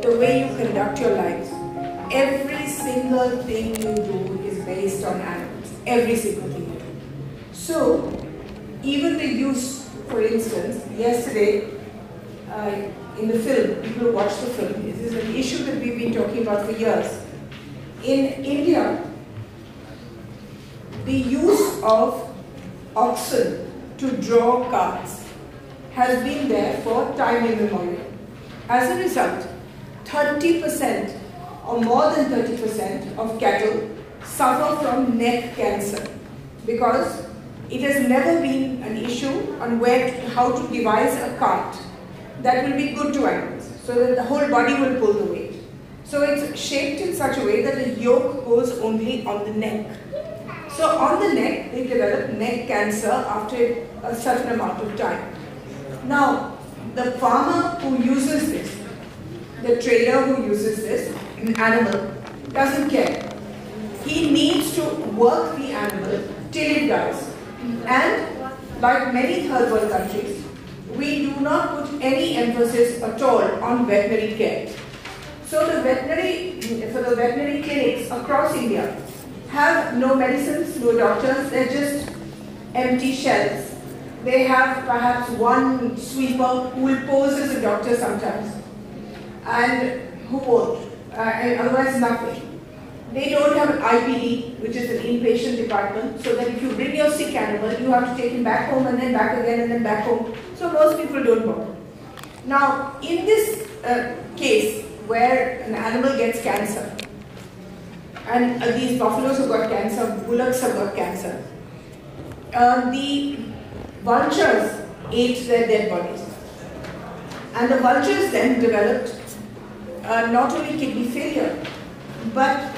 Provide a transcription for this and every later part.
the way you conduct your lives. Every single thing you do is based on animals. Every single thing you do. So, even the use, for instance, yesterday in the film, people who watch the film, this is an issue that we've been talking about for years. In India, the use of oxen to draw carts has been there for time immemorial. As a result, 30% or more than 30% of cattle suffer from neck cancer because it has never been an issue on how to devise a cart that will be good to animals so that the whole body will pull the weight. So it's shaped in such a way that the yoke goes only on the neck. So on the neck, they develop neck cancer after a certain amount of time. Now, the farmer who uses this, the trader who uses this animal, doesn't care. He needs to work the animal till it dies. And like many third world countries, we do not put any emphasis at all on veterinary care. So the veterinary clinics across India have no medicines, no doctors, they're just empty shells. They have perhaps one sweeper who will pose as a doctor sometimes and who won't, and otherwise nothing. They don't have an IPD, which is an inpatient department, so that if you bring your sick animal, you have to take him back home and then back again and then back home. So most people don't bother. Now, in this case where an animal gets cancer, and these buffaloes have got cancer, bullocks have got cancer, the vultures ate their dead bodies. And the vultures then developed not only kidney failure, but,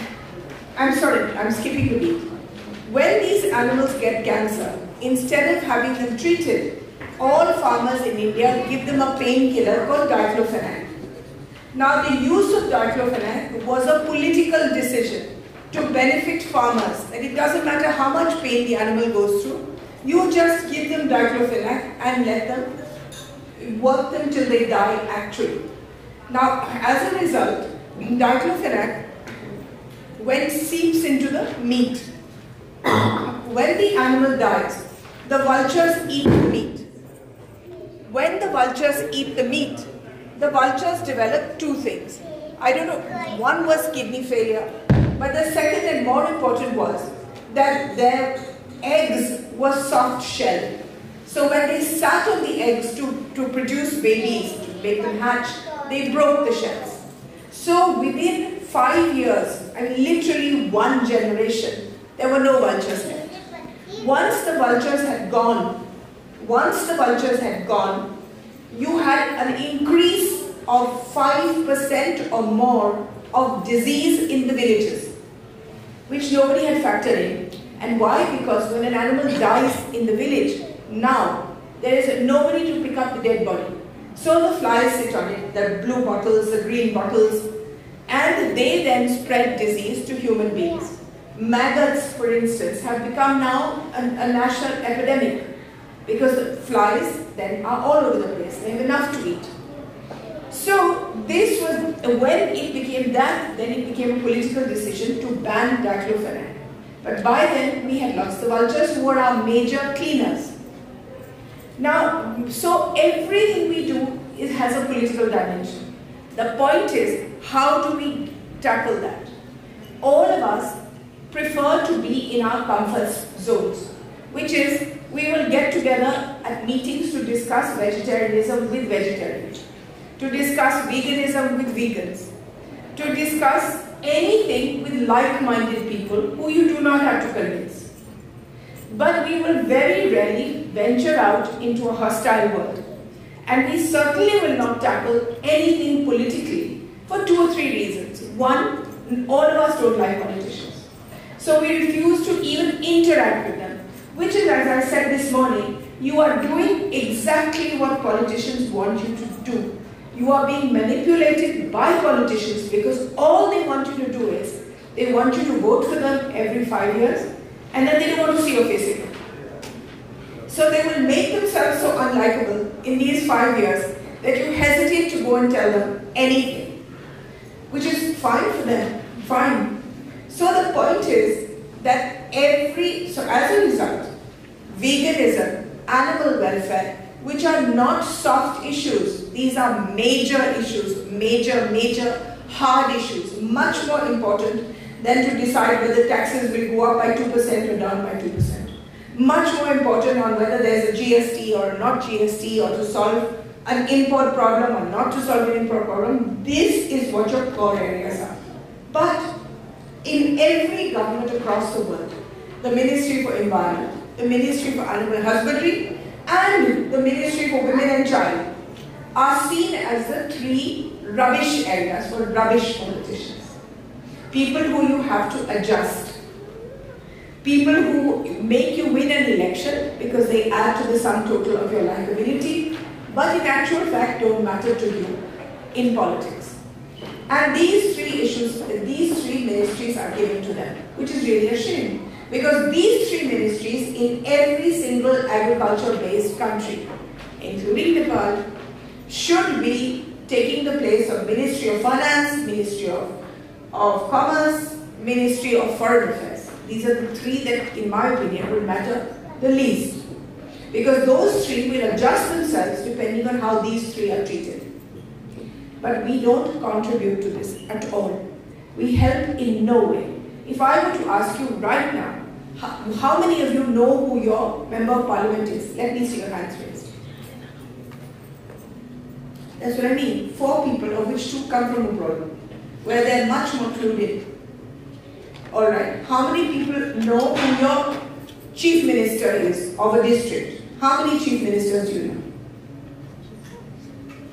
I'm sorry, I'm skipping a beat. When these animals get cancer, instead of having them treated, all farmers in India give them a painkiller called diclofenac. Now, the use of diclofenac was a political decision to benefit farmers. And it doesn't matter how much pain the animal goes through, you just give them diclofenac and let them work them till they die actually. Now, as a result, diclofenac, when it seeps into the meat, when the animal dies, the vultures eat the meat. When the vultures eat the meat, the vultures develop two things. I don't know, one was kidney failure, but the second and more important was that their eggs were soft shell. So when they sat on the eggs to produce babies, to make them hatch, they broke the shells. So within 5 years, I mean literally one generation, there were no vultures left. Once the vultures had gone, you had an increase of 5% or more of disease in the villages, which nobody had factored in. And why? Because when an animal dies in the village, now there is nobody to pick up the dead body. So the flies sit on it, the blue bottles, the green bottles, and they then spread disease to human beings. Maggots, for instance, have become now a national epidemic because the flies then are all over the place. They have enough to eat. So this was, when it became that, then it became a political decision to ban diclofenac. But by then, we had lost the vultures who were our major cleaners. Now, so everything we do has a political dimension. The point is, how do we tackle that? All of us prefer to be in our comfort zones, which is, we will get together at meetings to discuss vegetarianism with vegetarians, to discuss veganism with vegans, to discuss anything with like-minded people who you do not have to convince. But we will very rarely venture out into a hostile world. And we certainly will not tackle anything politically for 2 or 3 reasons. One, all of us don't like politicians. So we refuse to even interact with them, which is, as I said this morning, you are doing exactly what politicians want you to do. You are being manipulated by politicians because all they want you to do is, they want you to vote for them every 5 years, and then they don't want to see your face again. So they will make themselves so unlikable in these 5 years that you hesitate to go and tell them anything. which is fine for them, fine. So the point is that so as a result, veganism, animal welfare, which are not soft issues, these are major issues, major hard issues, much more important than to decide whether taxes will go up by 2% or down by 2%. Much more important on whether there's a GST or not GST, or to solve an import problem or not to solve an import problem. This is what your core areas are. But in every government across the world, the Ministry for Environment, the Ministry for Animal Husbandry, and the Ministry for Women and Child are seen as the three rubbish areas for rubbish politicians. People who you have to adjust. People who make you win an election because they add to the sum total of your liability, but in actual fact don't matter to you in politics. And these three issues, these three ministries are given to them, which is really a shame. Because these three ministries in every single agriculture-based country, including Nepal, should be taking the place of Ministry of Finance, Ministry of Commerce, Ministry of Foreign Affairs. These are the three that, in my opinion, will matter the least. Because those three will adjust themselves depending on how these three are treated. But we don't contribute to this at all. We help in no way. If I were to ask you right now, how many of you know who your member of parliament is? Let me see your hands raised. That's what I mean. 4 people, of which 2 come from abroad, where they're much more clued in. Alright, how many people know who your chief minister is of a district? How many chief ministers do you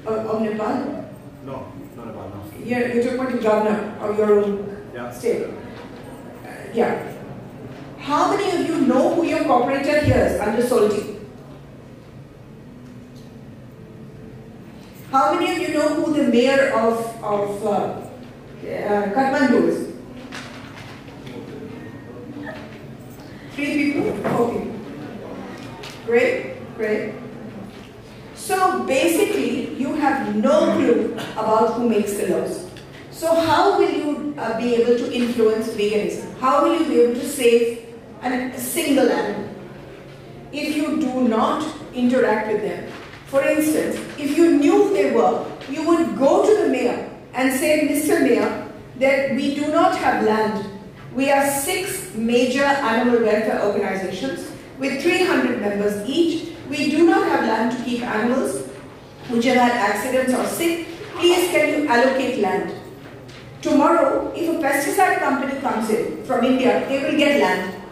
know? Of Nepal? No, not Nepal, no. You're talking about the governor of your own state? Yeah. How many of you know who your corporator here is under Soaltee? How many of you know who the mayor of Kathmandu is? 3 people? 4 people. Great, great. So basically, you have no clue about who makes the laws. So how will you be able to influence veganism? How will you be able to save a single animal if you do not interact with them? For instance, if you knew who they were, you would go to the mayor and say, Mr. Mayor, that we do not have land. We are 6 major animal welfare organizations with 300 members each. We do not have land to keep animals which have had accidents or sick. Please can you allocate land? Tomorrow, if a pesticide company comes in from India, they will get land.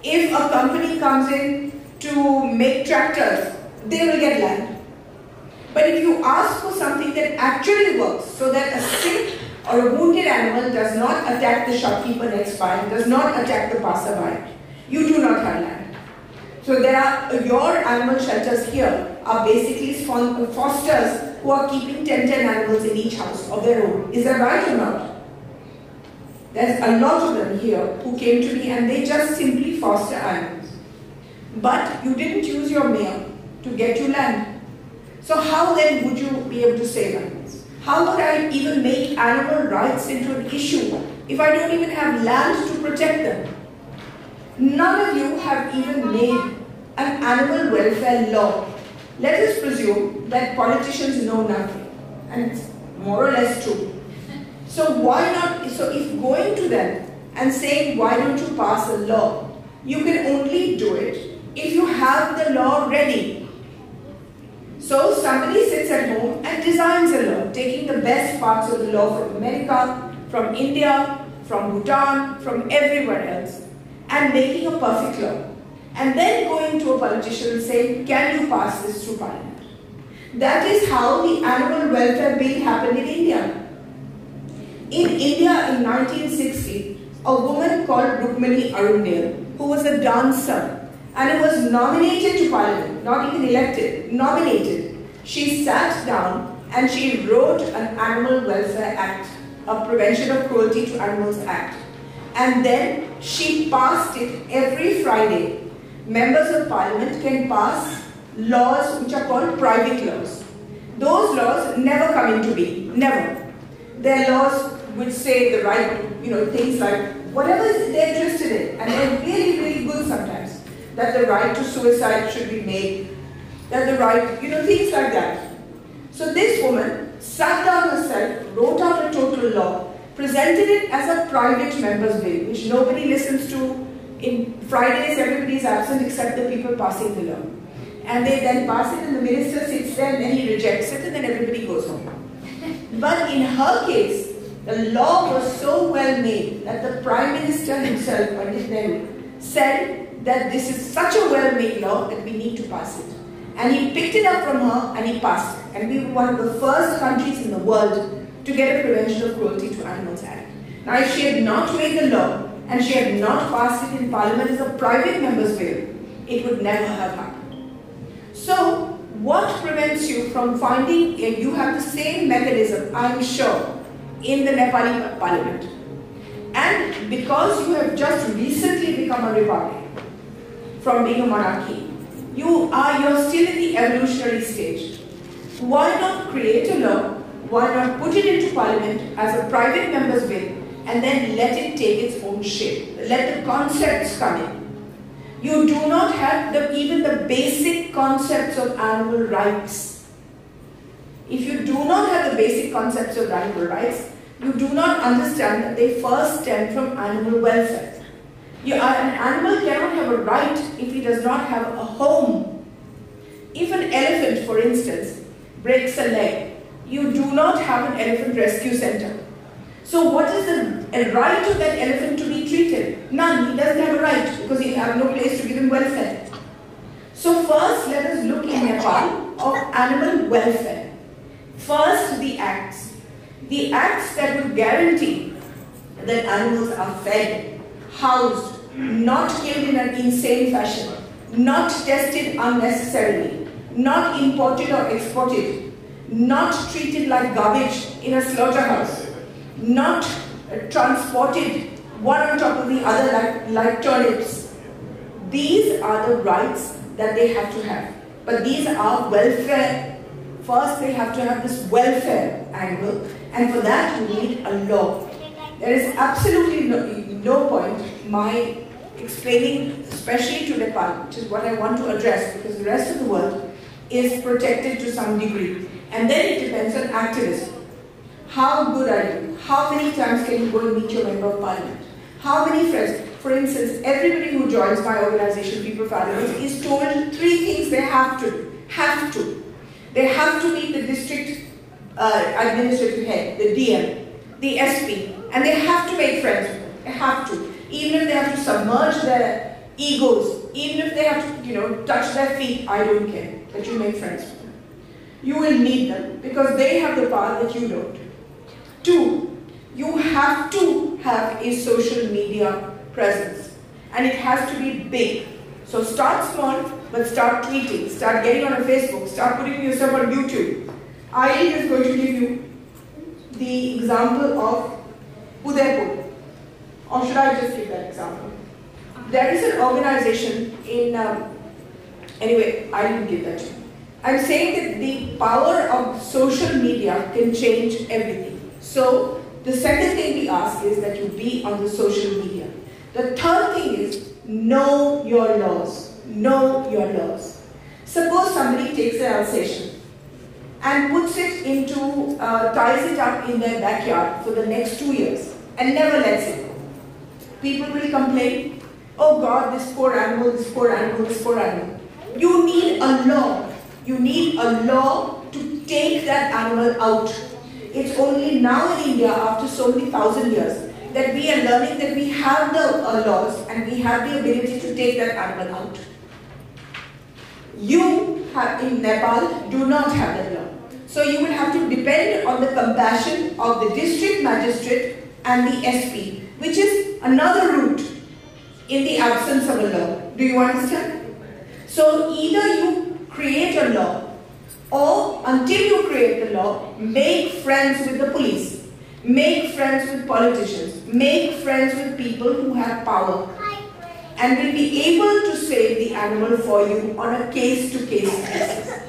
If a company comes in to make tractors, they will get land. But if you ask for something that actually works, so that a sick or a wounded animal does not attack the shopkeeper next by, does not attack the passerby, you do not have land. So there are, your animal shelters here are basically fosters who are keeping 10 animals in each house of their own. Is that right or not? There's a lot of them here who came to me and they just simply foster animals. But you didn't use your mayor to get you land. So how then would you be able to save animals? How would I even make animal rights into an issue if I don't even have land to protect them? None of you have even made an animal welfare law. Let us presume that politicians know nothing, and it's more or less true. So why not, so if going to them and saying, why don't you pass a law, you can only do it if you have the law ready. So somebody sits at home and designs a law, taking the best parts of the law from America, from India, from Bhutan, from everywhere else, and making a perfect law. And then going to a politician and saying, can you pass this through parliament? That is how the Animal Welfare Bill happened in India. In India in 1960, a woman called Rukmini Arundale, who was a dancer, and who was nominated to parliament, not even elected, nominated. She sat down and she wrote an Animal Welfare Act, a Prevention of Cruelty to Animals Act. And then she passed it every Friday. Members of parliament can pass laws which are called private laws. Those laws never come into being, never. Their laws would say the right, things like whatever they're interested in, and they're really, really good sometimes. That the right to suicide should be made, that the right, things like that. So this woman sat down herself, wrote out a total law, presented it as a private member's bill, which nobody listens to. In Fridays, everybody is absent except the people passing the law. And they then pass it, and the minister sits there, and then he rejects it, and then everybody goes home. But in her case, the law was so well made that the Prime Minister himself, Pandit Nehru, said that this is such a well-made law that we need to pass it. And he picked it up from her and he passed it. And we were one of the first countries in the world to get a Prevention of Cruelty to Animals Act. Now, if she had not made the law and she had not passed it in Parliament as a private member's bill, it would never have happened. So, what prevents you from finding, you have the same mechanism, I'm sure, in the Nepali Parliament. And because you have just recently become a republic from being a monarchy, you're still in the evolutionary stage. Why not create a law? Why not put it into Parliament as a private member's bill and then let it take its own shape? Let the concepts come in. You do not have even the basic concepts of animal rights. If you do not have the basic concepts of animal rights, you do not understand that they first stem from animal welfare. An animal cannot have a right if he does not have a home. If an elephant, for instance, breaks a leg, you do not have an elephant rescue center. So what is the right of that elephant to be treated? None. He doesn't have a right because he has no place to give him welfare. So first let us look in Nepal of animal welfare. First, the acts. The acts that would guarantee that animals are fed, housed, not killed in an insane fashion, not tested unnecessarily, not imported or exported, not treated like garbage in a slaughterhouse, not transported one on top of the other like turnips. These are the rights that they have to have. But these are welfare. First, they have to have this welfare angle, and for that you need a law. There is absolutely no point my explaining, especially to Nepal, which is what I want to address, because the rest of the world is protected to some degree. And then it depends on activism. How good are you? How many times can you go and meet your member of parliament? How many friends? For instance, everybody who joins my organization, People for Animals, is told 3 things they have to do. They have to meet the district administrative head, the DM, the SP, and they have to make friends with them. They have to. Even if they have to submerge their egos, even if they have to, touch their feet, I don't care that you make friends with them. You will need them because they have the power that you don't. 2, you have to have a social media presence, and it has to be big. So start small, but start tweeting, start getting on a Facebook, start putting yourself on YouTube. EILEEN is going to give you the example of Udaipur. Or should I just give that example? There is an organization in, anyway, I didn't give that to you. I'm saying that the power of social media can change everything. So the second thing we ask is that you be on the social media. The third thing is know your laws. Know your laws. Suppose somebody takes an Alsatian and puts it into, ties it up in their backyard for the next 2 years and never lets it go. People will complain, oh God, this poor animal, this poor animal, this poor animal. You need a law. You need a law to take that animal out. It's only now in India, after so many thousand years, that we are learning that we have the laws and we have the ability to take that animal out. You have, in Nepal, do not have that law. So you will have to depend on the compassion of the district magistrate and the SP, which is another route in the absence of a law. Do you understand? So either you create a law, or until you create the law, make friends with the police, make friends with politicians, make friends with people who have power, and will be able to save the animal for you on a case-to-case basis.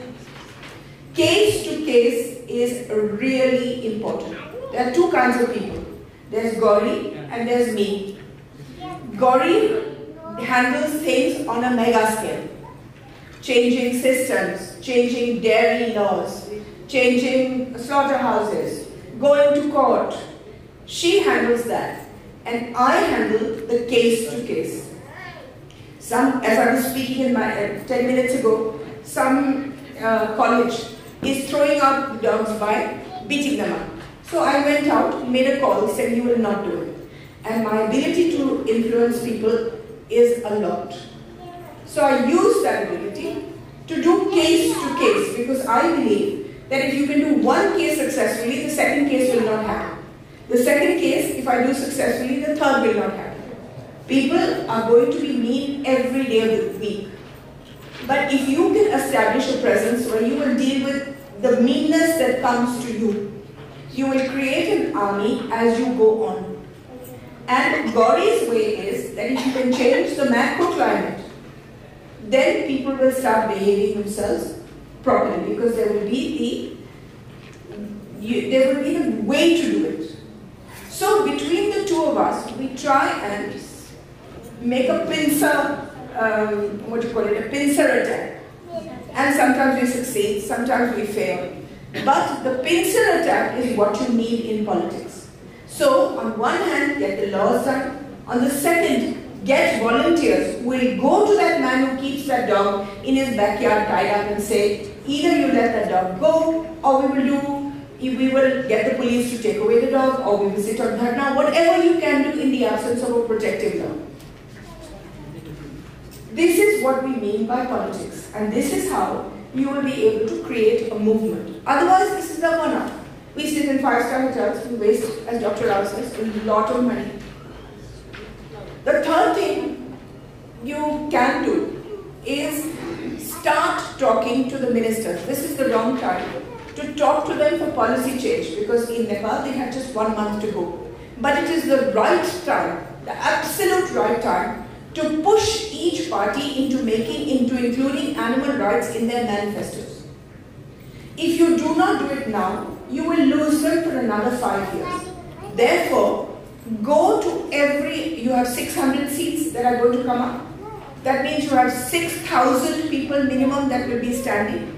Case-to-case is really important. There are two kinds of people. There's Gauri and there's me. Gauri handles things on a mega scale. Changing systems, changing dairy laws, changing slaughterhouses, going to court. She handles that. And I handle the case to case. As I was speaking in my 10 minutes ago, some college is throwing out dogs by beating them up. So I went out, made a call, said you will not do it. And my ability to influence people is a lot. So I use that ability to do case to case, because I believe that if you can do one case successfully, the second case will not happen. The second case, if I do successfully, the third will not happen. People are going to be mean every day of the week. But if you can establish a presence where you will deal with the meanness that comes to you, you will create an army as you go on. And Gauri's way is that if you can change the macro climate, then people will start behaving themselves properly, because there will be the way to do it. So between the two of us, we try and make a pincer, a pincer attack. And sometimes we succeed, sometimes we fail. But the pincer attack is what you need in politics. So on one hand, get the laws done. On the second, get volunteers who will go to that man who keeps that dog in his backyard tied up and say, either you let that dog go, or we will get the police to take away the dog, or we will sit on dharna, whatever you can do in the absence of a protective law. This is what we mean by politics, and this is how you will be able to create a movement. Otherwise, this is the one-off. We sit in 5-star hotels, we waste, as Dr. Rao says, a lot of money. The third thing you can do is start talking to the ministers. This is the wrong time to talk to them for policy change, because in Nepal they had just 1 month to go. But it is the right time, the absolute right time, to push each party into including animal rights in their manifestos. If you do not do it now, you will lose them for another 5 years. Therefore, go to you have 600 seats that are going to come up. That means you have 6,000 people minimum that will be standing.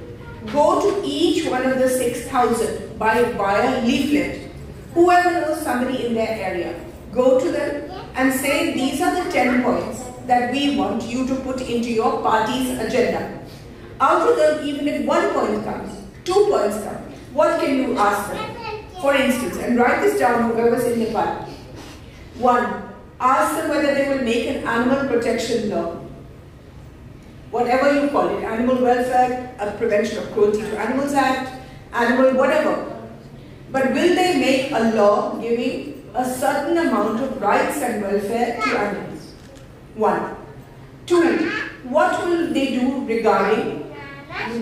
Go to each one of the 6,000 by a leaflet. Whoever knows somebody in their area, go to them and say, these are the 10 points that we want you to put into your party's agenda. Out of them, even if 1 point comes, 2 points come, what can you ask them? For instance, and write this down, whoever's in Nepal. 1, ask them whether they will make an animal protection law. Whatever you call it, animal welfare, Prevention of Cruelty to Animals Act, animal whatever. But will they make a law giving a certain amount of rights and welfare to animals? 1. 2, what will they do regarding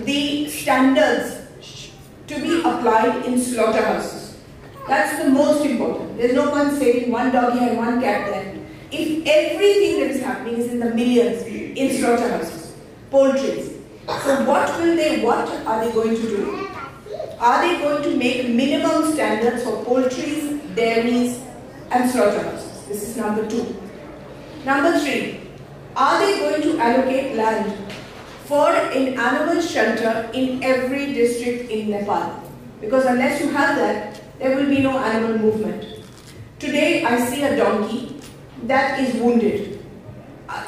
the standards to be applied in slaughterhouses? That's the most important. There's no point saving 1 dog here and 1 cat there. If everything that is happening is in the millions in slaughterhouses, poultries. So what are they going to do? Are they going to make minimum standards for poultries, dairies and slaughterhouses? This is number 2. Number 3, are they going to allocate land for an animal shelter in every district in Nepal? Because unless you have that, there will be no animal movement. Today I see a donkey that is wounded.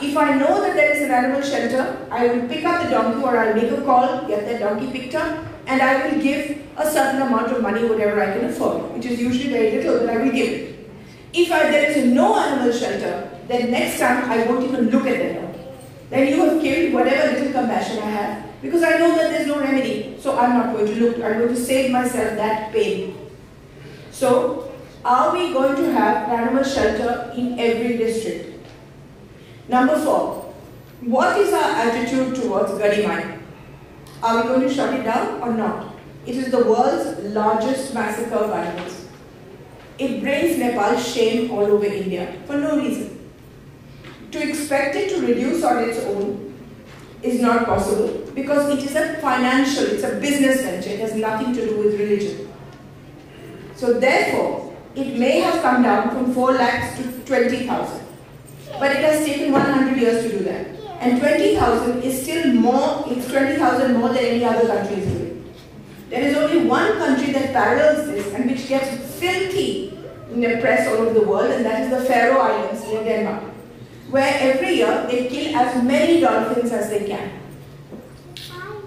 If I know that there is an animal shelter, I will pick up the donkey, or I'll make a call, get that donkey picked up, and I will give a certain amount of money, whatever I can afford, which is usually very little, but I will give it. If there is no animal shelter, then next time I won't even look at that donkey. Then you have killed whatever little compassion I have, because I know that there is no remedy, so I'm not going to look. I'm going to save myself that pain. So, are we going to have an animal shelter in every district? Number 4, what is our attitude towards Gauri mine? Are we going to shut it down or not? It is the world's largest massacre of animals. It brings Nepal shame all over India for no reason. To expect it to reduce on its own is not possible, because it is it's a business venture. It has nothing to do with religion. So therefore, it may have come down from 4 lakhs to 20,000. But it has taken 100 years to do that. And 20,000 is still more, it's 20,000 more than any other country is doing. There is only one country that parallels this and which gets filthy in the press all over the world, and that is the Faroe Islands near Denmark, where every year they kill as many dolphins as they can.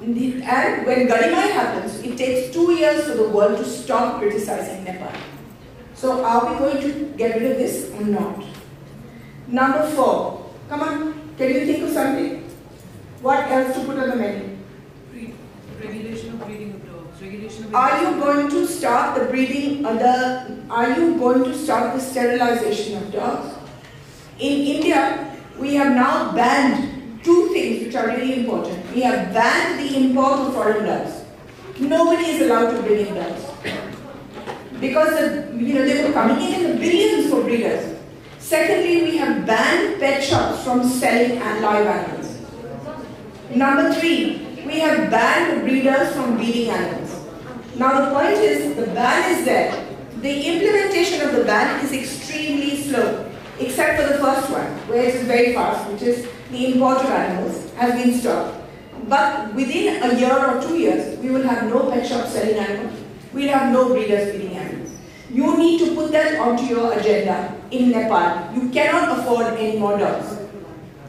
And when Gauri happens, it takes 2 years for the world to stop criticizing Nepal. So are we going to get rid of this or not? Number 4. Come on, can you think of something? What else to put on the menu? Regulation of breeding of dogs. Regulation of are you going to start the breeding are you going to start the sterilization of dogs? In India, we have now banned 2 things which are really important. We have banned the import of foreign dogs. Nobody is allowed to bring in dogs. Because they were coming in the billions for breeders. Secondly, we have banned pet shops from selling live animals. Number 3, we have banned breeders from breeding animals. Now the point is, the ban is there. The implementation of the ban is extremely slow, except for the first one, where it is very fast, which is the import of animals has been stopped. But within a year or 2 years, we will have no pet shops selling animals. We will have no breeders breeding animals. You need to put that onto your agenda in Nepal. You cannot afford any more dogs.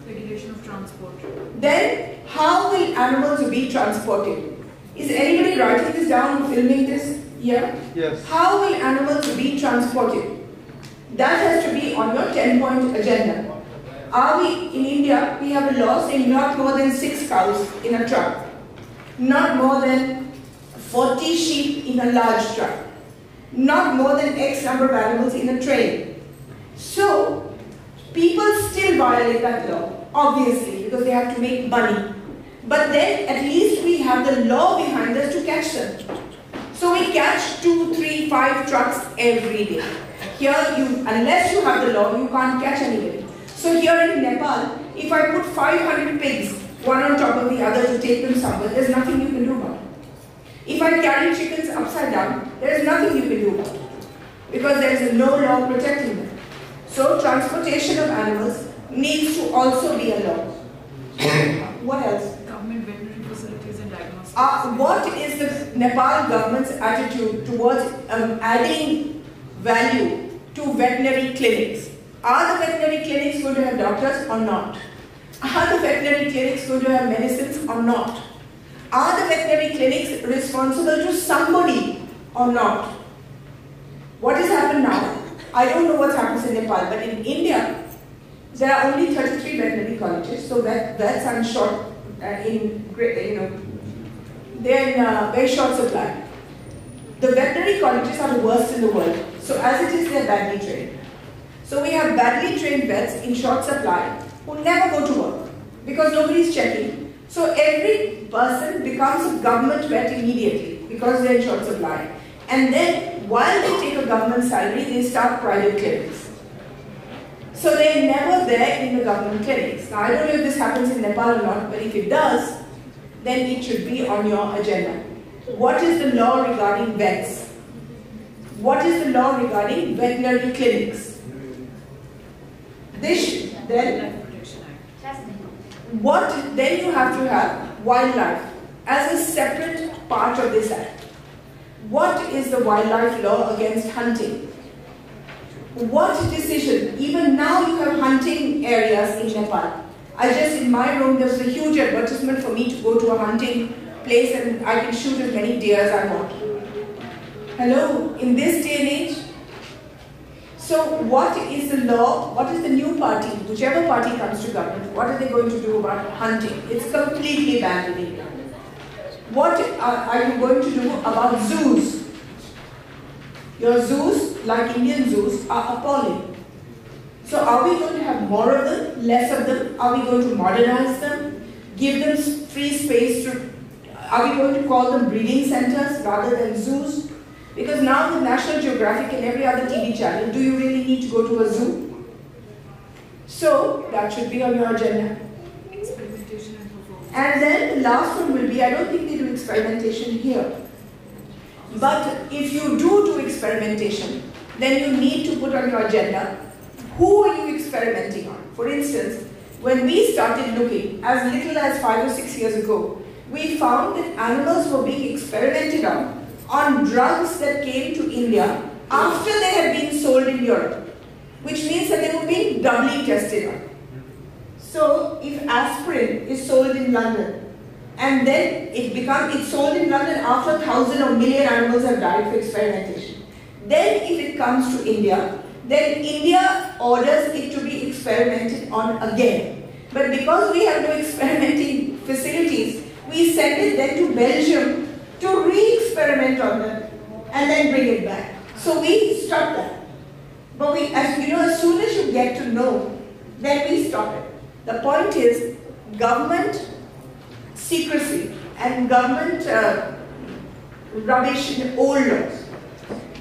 Regulation of transport. Then, how will animals be transported? Is anybody writing this down and filming this here? Yes. How will animals be transported? That has to be on your 10-point agenda. In India, we have a law saying not more than 6 cows in a truck. Not more than 40 sheep in a large truck. Not more than X number of animals in a train. So, people still violate that law, obviously, because they have to make money. But then, at least we have the law behind us to catch them. So we catch 2, 3, 5 trucks every day. Here, unless you have the law, you can't catch anybody. So here in Nepal, if I put 500 pigs, one on top of the other to take them somewhere, there's nothing you can do about it. If I carry chickens upside down, there is nothing you can do about it, because there is no law protecting them. So transportation of animals needs to also be a law. What else? Government veterinary facilities and diagnostics. What is the Nepal government's attitude towards adding value to veterinary clinics? Are the veterinary clinics going to have doctors or not? Are the veterinary clinics going to have medicines or not? Are the veterinary clinics responsible to somebody or not? What has happened now? I don't know what happens in Nepal, but in India, there are only 33 veterinary colleges, so vets are short, they're in very short supply. The veterinary colleges are the worst in the world, so as it is, they're badly trained. So we have badly trained vets in short supply who never go to work because nobody's checking. So every person becomes a government vet immediately because they're in short supply. And then while they take a government salary, they start private clinics. So they're never there in the government clinics. Now I don't know if this happens in Nepal or not, but if it does, then it should be on your agenda. What is the law regarding vets? What is the law regarding veterinary clinics? Then you have to have wildlife as a separate part of this act. What is the wildlife law against hunting? What decision? Even now you have hunting areas in Nepal. In my room, there was a huge advertisement for me to go to a hunting place and I can shoot as many deer as I want. Hello, in this day and age? So what is the law, what is the new party, whichever party comes to government, what are they going to do about hunting? It's completely banned in India. What are you going to do about zoos? Your zoos, like Indian zoos, are appalling. So are we going to have more of them, less of them? Are we going to modernize them? Give them free space are we going to call them breeding centers rather than zoos? Because now with National Geographic and every other TV channel, do you really need to go to a zoo? So that should be on your agenda. Experimentation and performance. And then the last one will be, I don't think they do experimentation here. But if you do experimentation, then you need to put on your agenda, who are you experimenting on? For instance, when we started looking, as little as 5 or 6 years ago, we found that animals were being experimented on drugs that came to India after they had been sold in Europe, which means that they were being doubly tested on. So if aspirin is sold in London, and then it's sold in London after 1,000 or million animals have died for experimentation. Then if it comes to India, then India orders it to be experimented on again. But because we have no experimenting facilities, we send it then to Belgium to re-experiment on them and then bring it back. So we stop that. But as soon as you get to know, then we stop it. The point is government secrecy and government rubbish in old laws.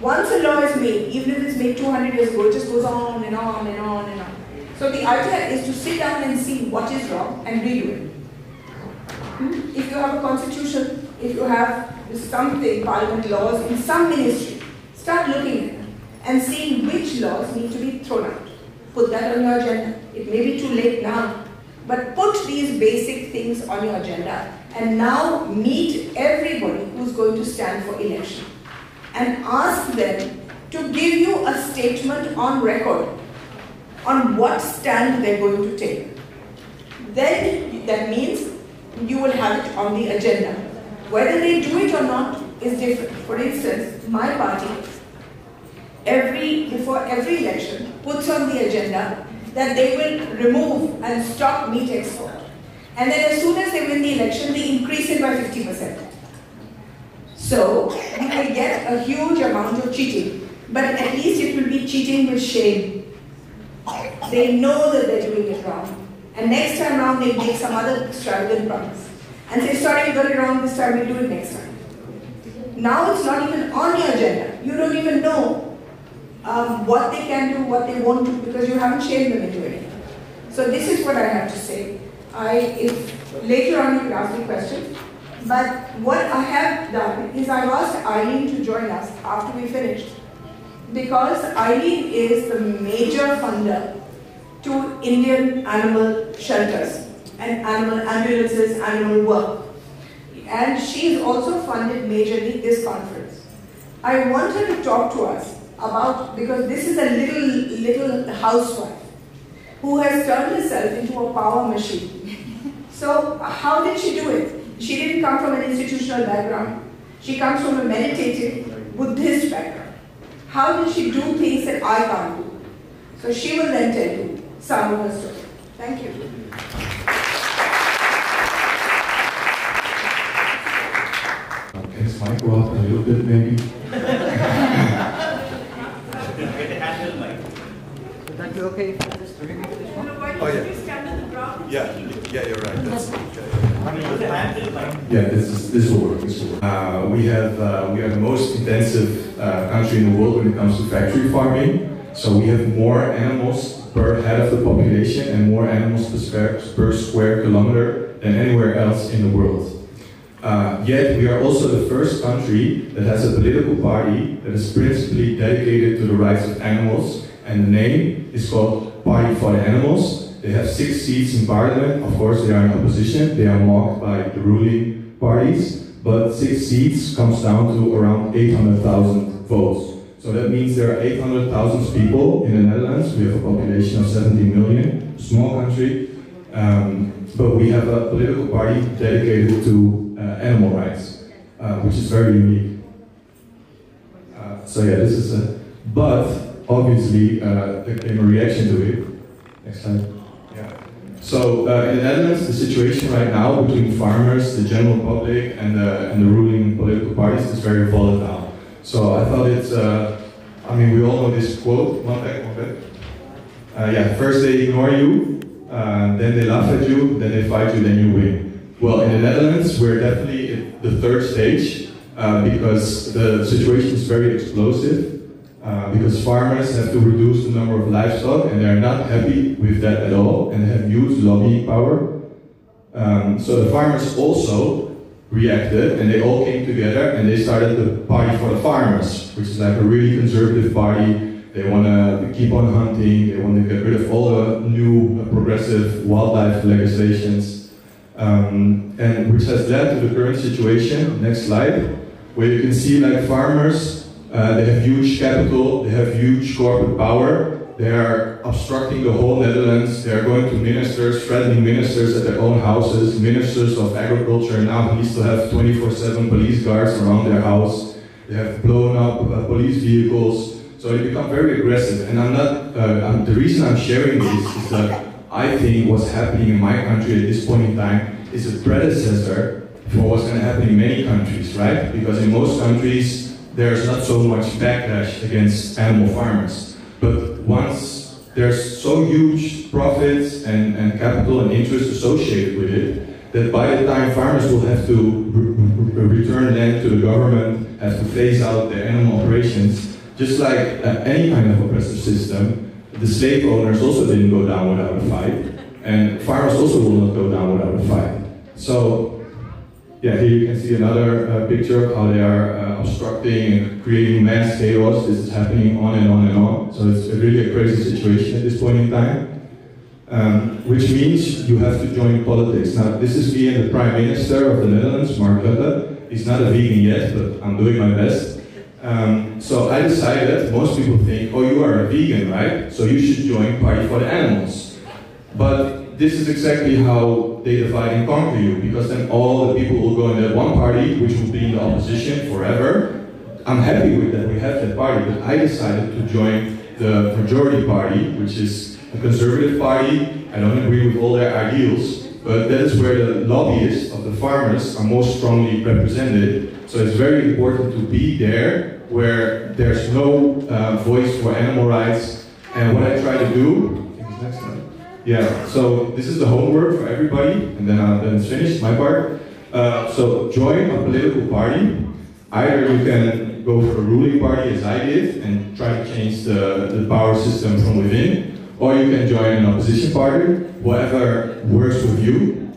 Once a law is made, even if it's made 200 years ago, it just goes on and on and on and on. So the idea is to sit down and see what is wrong and redo it. If you have a constitution, if you have something, parliament laws in some ministry, start looking at them and seeing which laws need to be thrown out. Put that on your agenda. It may be too late now, but put these basic things on your agenda and now meet everybody who's going to stand for election and ask them to give you a statement on record on what stand they're going to take. Then that means you will have it on the agenda. Whether they do it or not is different. For instance, my party, before every election, puts on the agenda that they will remove and stop meat export. And then as soon as they win the election, they increase it by 50%. So you will get a huge amount of cheating, but at least it will be cheating with shame. They know that they're doing it wrong. And next time around, they make some other extravagant promise. And say, sorry, you got it wrong this time, we'll do it next time. Now it's not even on your agenda. You don't even know what they can do, what they won't do, because you haven't shamed them into it. So this is what I have to say. If later on you can ask me questions. But what I have done is I've asked EILEEN to join us after we finished, because EILEEN is the major funder to Indian animal shelters and animal ambulances, animal work. And she's also funded majorly this conference. I want her to talk to us about, because this is a little housewife who has turned herself into a power machine. So how did she do it? She didn't come from an institutional background. She comes from a meditative Buddhist background. How did she do things that I can't do? So she will then tell you some of her story. Thank you. Can this mic go up a little bit, maybe? Would that be okay for this? Do we need this one? Oh, yeah. Yeah, you're right. That's yeah, this will work. We are the most intensive country in the world when it comes to factory farming. So we have more animals per head of the population and more animals per square kilometer than anywhere else in the world. Yet we are also the first country that has a political party that is principally dedicated to the rights of animals, and the name is called Party for the Animals. They have 6 seats in parliament. Of course, they are in opposition. They are mocked by the ruling parties, but 6 seats comes down to around 800,000 votes. So that means there are 800,000 people in the Netherlands. We have a population of 70 million, small country, but we have a political party dedicated to animal rights, which is very unique. So yeah, this is a, but obviously there came a reaction to it. Next slide. Yeah. So in the Netherlands, the situation right now between farmers, the general public, and the ruling political parties is very volatile. So I thought it's, I mean, we all know this quote. One back. Yeah, first they ignore you, then they laugh at you, then they fight you, then you win. Well, in the Netherlands, we're definitely at the third stage because the situation is very explosive. Because farmers have to reduce the number of livestock and they're not happy with that at all and have huge lobbying power. So the farmers also reacted and they all came together and they started the Party for the Farmers, which is like a really conservative party They want to keep on hunting. They want to get rid of all the new progressive wildlife legislations, and which has led to the current situation. Next slide, where you can see like farmers, they have huge capital, they have huge corporate power. They are obstructing the whole Netherlands. They are going to ministers, threatening ministers at their own houses, ministers of agriculture, and now police still have 24/7 police guards around their house. They have blown up police vehicles, so they become very aggressive. And I'm not, the reason I'm sharing this is that I think what's happening in my country at this point in time is a predecessor for what's going to happen in many countries, right? Because in most countries, there's not so much backlash against animal farmers. But once there's so huge profits and capital and interest associated with it, that by the time farmers will have to return land to the government, have to phase out their animal operations, just like any kind of oppressive system, the slave owners also didn't go down without a fight, and farmers also will not go down without a fight. So, yeah, here you can see another picture of how they are obstructing and creating mass chaos. This is happening on and on and on. So it's really a crazy situation at this point in time. Which means you have to join politics. Now, this is me and the Prime Minister of the Netherlands, Mark Rutte. He's not a vegan yet, but I'm doing my best. So I decided, most people think, oh, you are a vegan, right? So you should join Party for the Animals. But this is exactly how they divide and conquer you, because then all the people will go in that one party, which will be in the opposition forever. I'm happy with that, we have that party, but I decided to join the majority party, which is a conservative party. I don't agree with all their ideals, but that is where the lobbyists of the farmers are most strongly represented. So it's very important to be there, where there's no voice for animal rights. And what I try to do, I think it's next time. Yeah, so this is the homework for everybody, and then it's finished, my part. So join a political party. Either you can go for a ruling party, as I did, and try to change the power system from within, or you can join an opposition party, whatever works with you,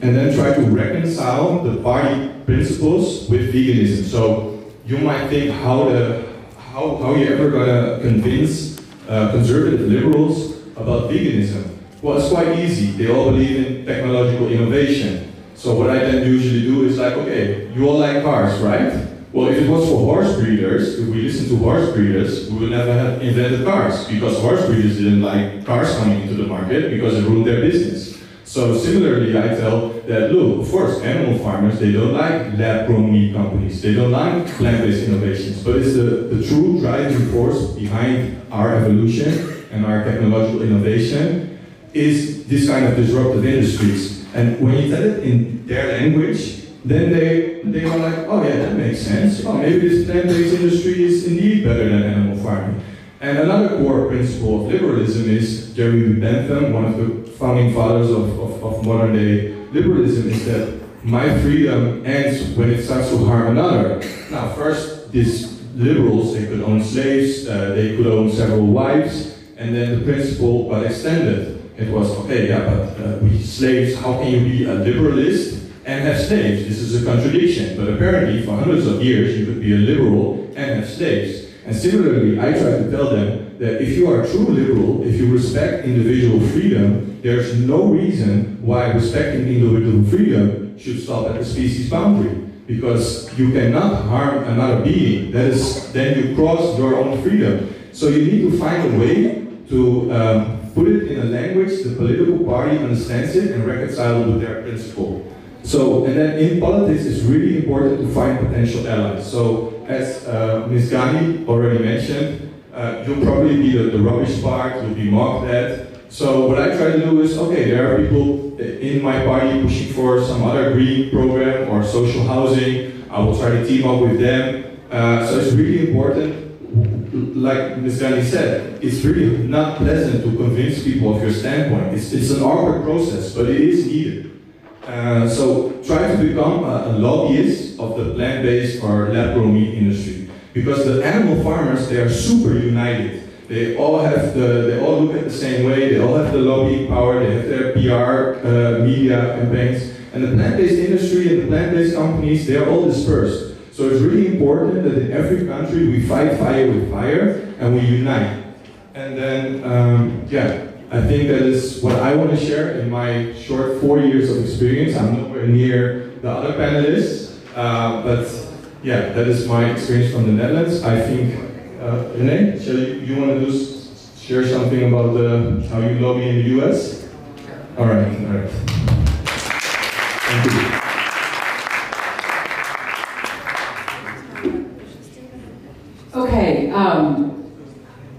and then try to reconcile the party principles with veganism. So you might think, how are you ever going to convince conservative liberals about veganism? Well, it's quite easy. They all believe in technological innovation. So what I then usually do is like, okay, you all like cars, right? Well, if it was for horse breeders, if we listen to horse breeders, we would never have invented cars, because horse breeders didn't like cars coming into the market because it ruined their business. So similarly, I tell that, look, of course, animal farmers, they don't like lab-grown meat companies, they don't like plant-based innovations, but it's the true driving force behind our evolution and our technological innovation is this kind of disruptive industries. And when you tell it in their language, then they are like, oh yeah, that makes sense. Oh, maybe this plant-based industry is indeed better than animal farming. And another core principle of liberalism is, Jeremy Bentham, one of the founding fathers of modern day liberalism, is that my freedom ends when it starts to harm another. Now, first, these liberals, they could own slaves, they could own several wives, and then the principle got extended. It was, okay, yeah, but we slaves, how can you be a liberalist and have slaves? This is a contradiction. But apparently, for hundreds of years, you could be a liberal and have slaves. And similarly, I try to tell them that if you are a true liberal, if you respect individual freedom, there's no reason why respecting individual freedom should stop at the species boundary. Because you cannot harm another being. That is, then you cross your own freedom. So you need to find a way to put it in a language the political party understands it and reconcile it with their principle. So, and then in politics, it's really important to find potential allies. So, as Ms. Gandhi already mentioned, you'll probably be the rubbish part, you'll be mocked at. So what I try to do is, okay, there are people in my party pushing for some other green program or social housing. I will try to team up with them. So it's really important. Like Ms. Gandhi said, it's really not pleasant to convince people of your standpoint. It's an awkward process, but it is needed. So try to become a lobbyist of the plant-based or lab-grown meat industry. Because the animal farmers, they are super united. They all look at the same way, they all have the lobbying power, they have their PR, media campaigns. And the plant-based industry and the plant-based companies, they are all dispersed. So it's really important that in every country we fight fire with fire and we unite. And then, yeah, I think that is what I want to share in my short 4 years of experience. I'm nowhere near the other panelists, but yeah, that is my experience from the Netherlands. I think, Renee, you want to share something about how you lobby in the US? All right. Thank you. Okay, I'm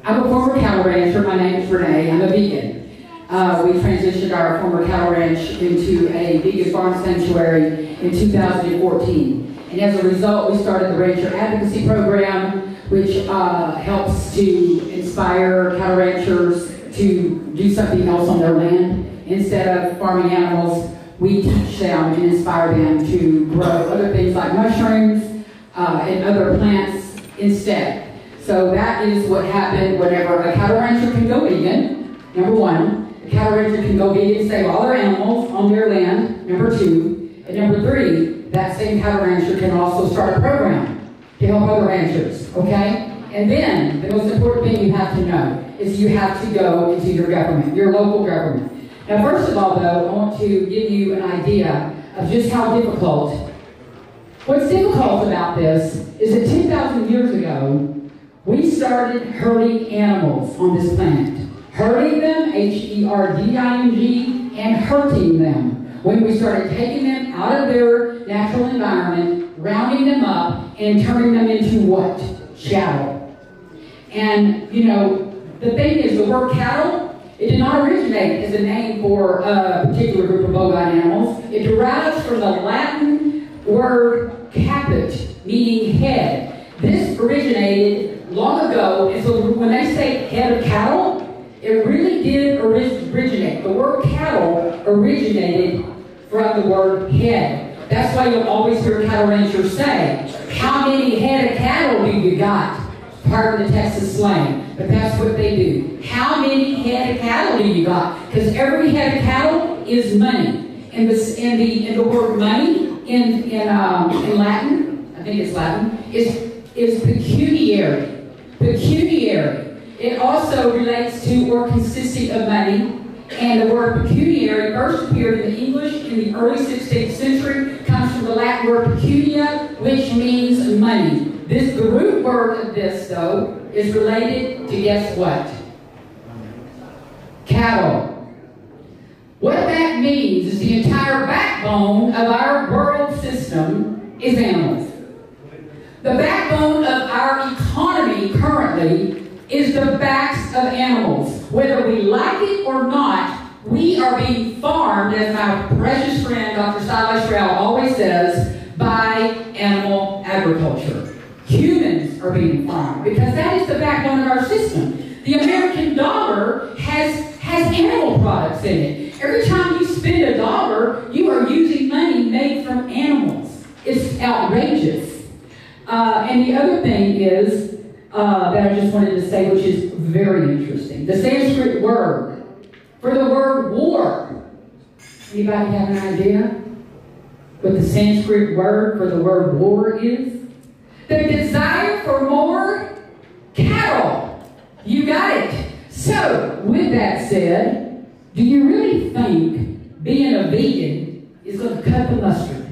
a former cattle rancher. My name is Renee. I'm a vegan. We transitioned our former cattle ranch into a vegan farm sanctuary in 2014. And as a result, we started the Rancher Advocacy Program, which helps to inspire cattle ranchers to do something else on their land. Instead of farming animals, we teach them and inspire them to grow other things like mushrooms and other plants instead. So that is what happened whenever a cattle rancher can go vegan, number one. A cattle rancher can go vegan and save all their animals on their land, number two. And number three, that same cattle rancher can also start a program to help other ranchers, okay? And then, the most important thing you have to know is you have to go into your government, your local government. Now, first of all, though, I want to give you an idea of just how difficult. What's difficult about this is that 10,000 years ago, we started herding animals on this planet. Herding them, H-E-R-D-I-N-G, and hurting them. When we started taking them out of their natural environment, rounding them up, and turning them into what? Cattle. And, you know, the thing is, the word cattle, it did not originate as a name for a particular group of bovine animals. It derives from the Latin word caput, meaning head. This originated long ago, and so when they say head of cattle, it really did originate. The word cattle originated from the word head. That's why you'll always hear cattle ranchers say, how many head of cattle do you got? Part of the Texas slang, but that's what they do. How many head of cattle do you got? Because every head of cattle is money. And the word money in Latin, I think it's Latin, is pecuniary. Pecuniary. It also relates to or consisting of money, and the word pecuniary first appeared in the English in the early 16th century, comes from the Latin word pecunia, which means money. The root word of this, though, is related to guess what? Cattle. What that means is the entire backbone of our world system is animals. The backbone of our economy currently is the backs of animals. Whether we like it or not, we are being farmed, as my precious friend Dr. Silas Rao always says, by animal agriculture. Humans are being farmed because that is the backbone of our system. The American dollar has animal products in it. Every time you spend $1, you are using money made from animals. It's outrageous. And the other thing is, that I just wanted to say, which is very interesting. The Sanskrit word for the word war. Anybody have an idea what the Sanskrit word for the word war is? The desire for more cattle. You got it. So, with that said, do you really think being a vegan is going to cut the mustard?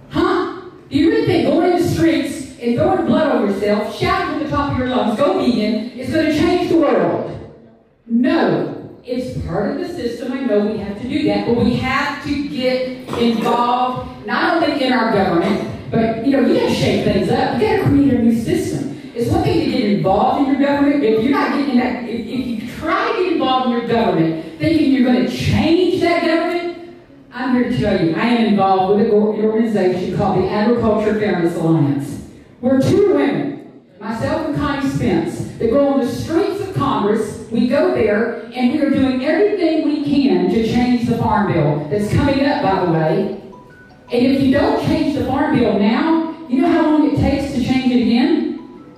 Huh? Do you really think going in the streets and throwing blood on yourself, shouting at the top of your lungs, go vegan, is going to change the world? No. It's part of the system. I know we have to do that, but we have to get involved, not only in our government, but, you got to shake things up. You got to create a new system. It's one thing to get involved in your government. If you're not getting that, if you try to get involved in your government, thinking you're going to change that government, I'm here to tell you, I am involved with an organization called the Agriculture Fairness Alliance. We're two women, myself and Connie Spence, that go on the streets of Congress. We go there, and we are doing everything we can to change the Farm Bill that's coming up, by the way. And if you don't change the Farm Bill now, you know how long it takes to change it again?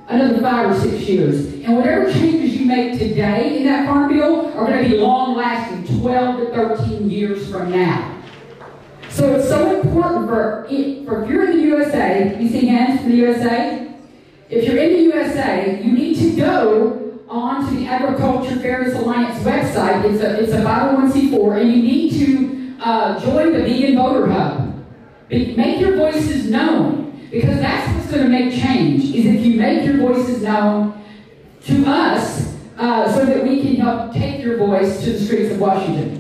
Another 5 or 6 years. And whatever changes you make today in that Farm Bill are going to be long-lasting, 12 to 13 years from now. So it's so important for if you're in the USA, you see hands from the USA? If you're in the USA, you need to go onto the Agriculture Fairness Alliance website. It's a 501c4, and you need to join the Vegan Voter Hub. Make your voices known, because that's what's going to make change, is if you make your voices known to us so that we can help take your voice to the streets of Washington.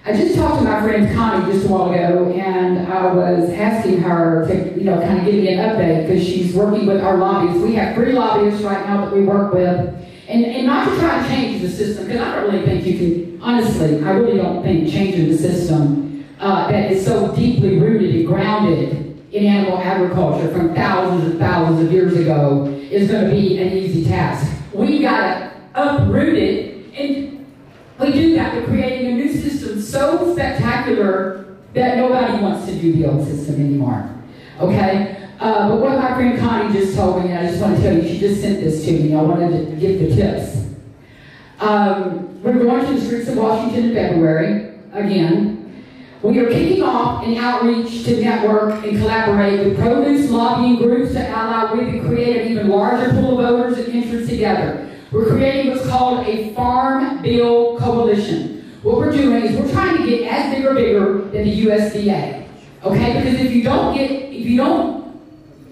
I just talked to my friend Connie just a while ago, and I was asking her to, kind of give me an update, because she's working with our lobbyists. We have 3 lobbyists right now that we work with, and not to try to change the system, because I don't really think you can, honestly, I really don't think changing the system that is so deeply rooted and grounded in animal agriculture from thousands and thousands of years ago is going to be an easy task. We've got to uproot it, and we do that by creating a new system so spectacular that nobody wants to do the old system anymore. Okay? But what my friend Connie just told me, and I just want to tell you, she just sent this to me. I wanted to give the tips. We're going to the streets of Washington in February, again. We are kicking off an outreach to network and collaborate with produce lobbying groups to ally with and create an even larger pool of voters and interests together. We're creating what's called a Farm Bill Coalition. What we're doing is we're trying to get as big or bigger than the USDA. Okay? Because if you don't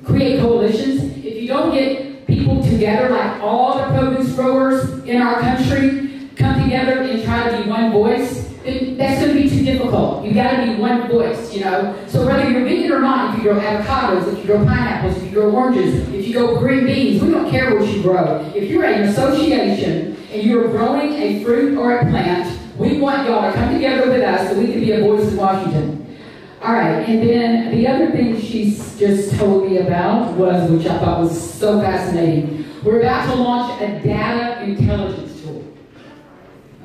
create coalitions, if you don't get people together, like all the produce growers in our country come together and try to be one voice, then that's going to be too difficult. You've got to be one voice, So whether you're vegan or not, if you grow avocados, if you grow pineapples, if you grow oranges, if you grow green beans, we don't care what you grow. If you're an association and you're growing a fruit or a plant, we want y'all to come together with us so we can be a voice in Washington. All right, and then the other thing she's just told me about was, which I thought was so fascinating, we're about to launch a data intelligence tool.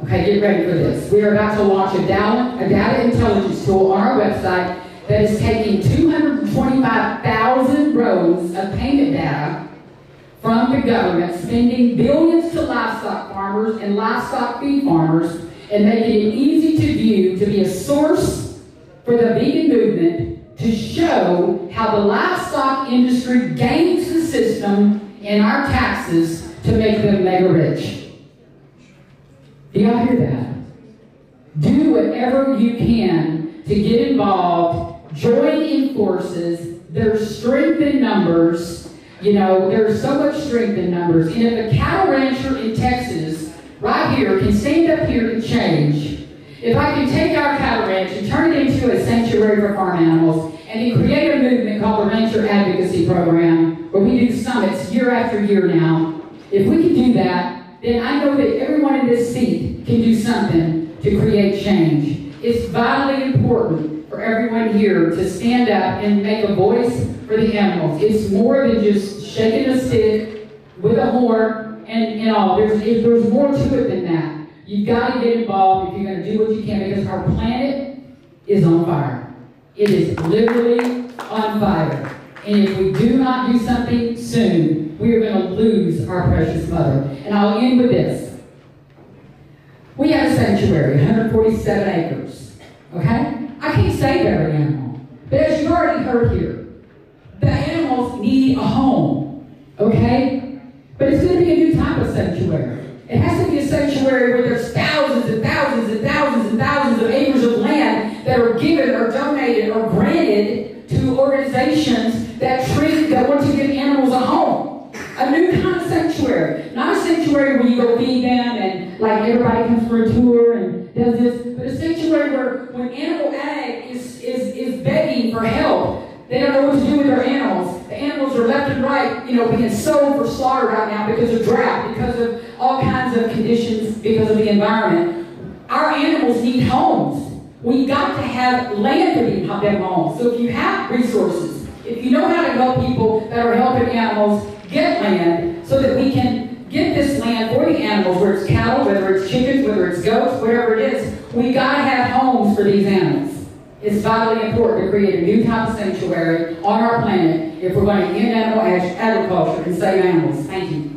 Okay, get ready for this. We are about to launch a data intelligence tool on our website that is taking 225,000 rows of payment data from the government, spending billions to livestock farmers and livestock feed farmers, and making it easy to view to be a source for the vegan movement to show how the livestock industry gains the system and our taxes to make them mega rich. Do y'all hear that? Do whatever you can to get involved, join in forces. There's strength in numbers. There's so much strength in numbers. And if a cattle rancher in Texas, right here, can stand up here and change, if I can take our cattle ranch and turn it into a sanctuary for farm animals, and then create a movement called the Rancher Advocacy Program, where we do summits year after year now, if we can do that, then I know that everyone in this seat can do something to create change. It's vitally important for everyone here to stand up and make a voice for the animals. It's more than just shaking a stick with a horn and all. There's more to it than that. You've got to get involved if you're going to do what you can, because our planet is on fire. It is literally on fire. And if we do not do something soon, we are going to lose our precious mother. And I'll end with this. We have a sanctuary, 147 acres. Okay? I can't save every animal. But as you've already heard here, the animals need a home. Okay? But it's going to be a new type of sanctuary. It has to be a sanctuary where there's thousands and thousands and thousands and thousands of acres of land that are given or donated or granted to organizations that want to give animals a home. A new kind of sanctuary. Not a sanctuary where you go feed them and like everybody comes for a tour and does this, but a sanctuary where when animal ag is begging for help, they don't know what to do with their animals. The animals are left and right, being sold for slaughter right now because of drought, because of all kinds of conditions, because of the environment. Our animals need homes. We've got to have land to them homes. So if you have resources, if you know how to help people that are helping animals get land so that we can get this land for the animals, whether it's cattle, whether it's chickens, whether it's goats, whatever it is, we've got to have homes for these animals. It's vitally important to create a new type of sanctuary on our planet if we're going to end animal agriculture and save animals. Thank you.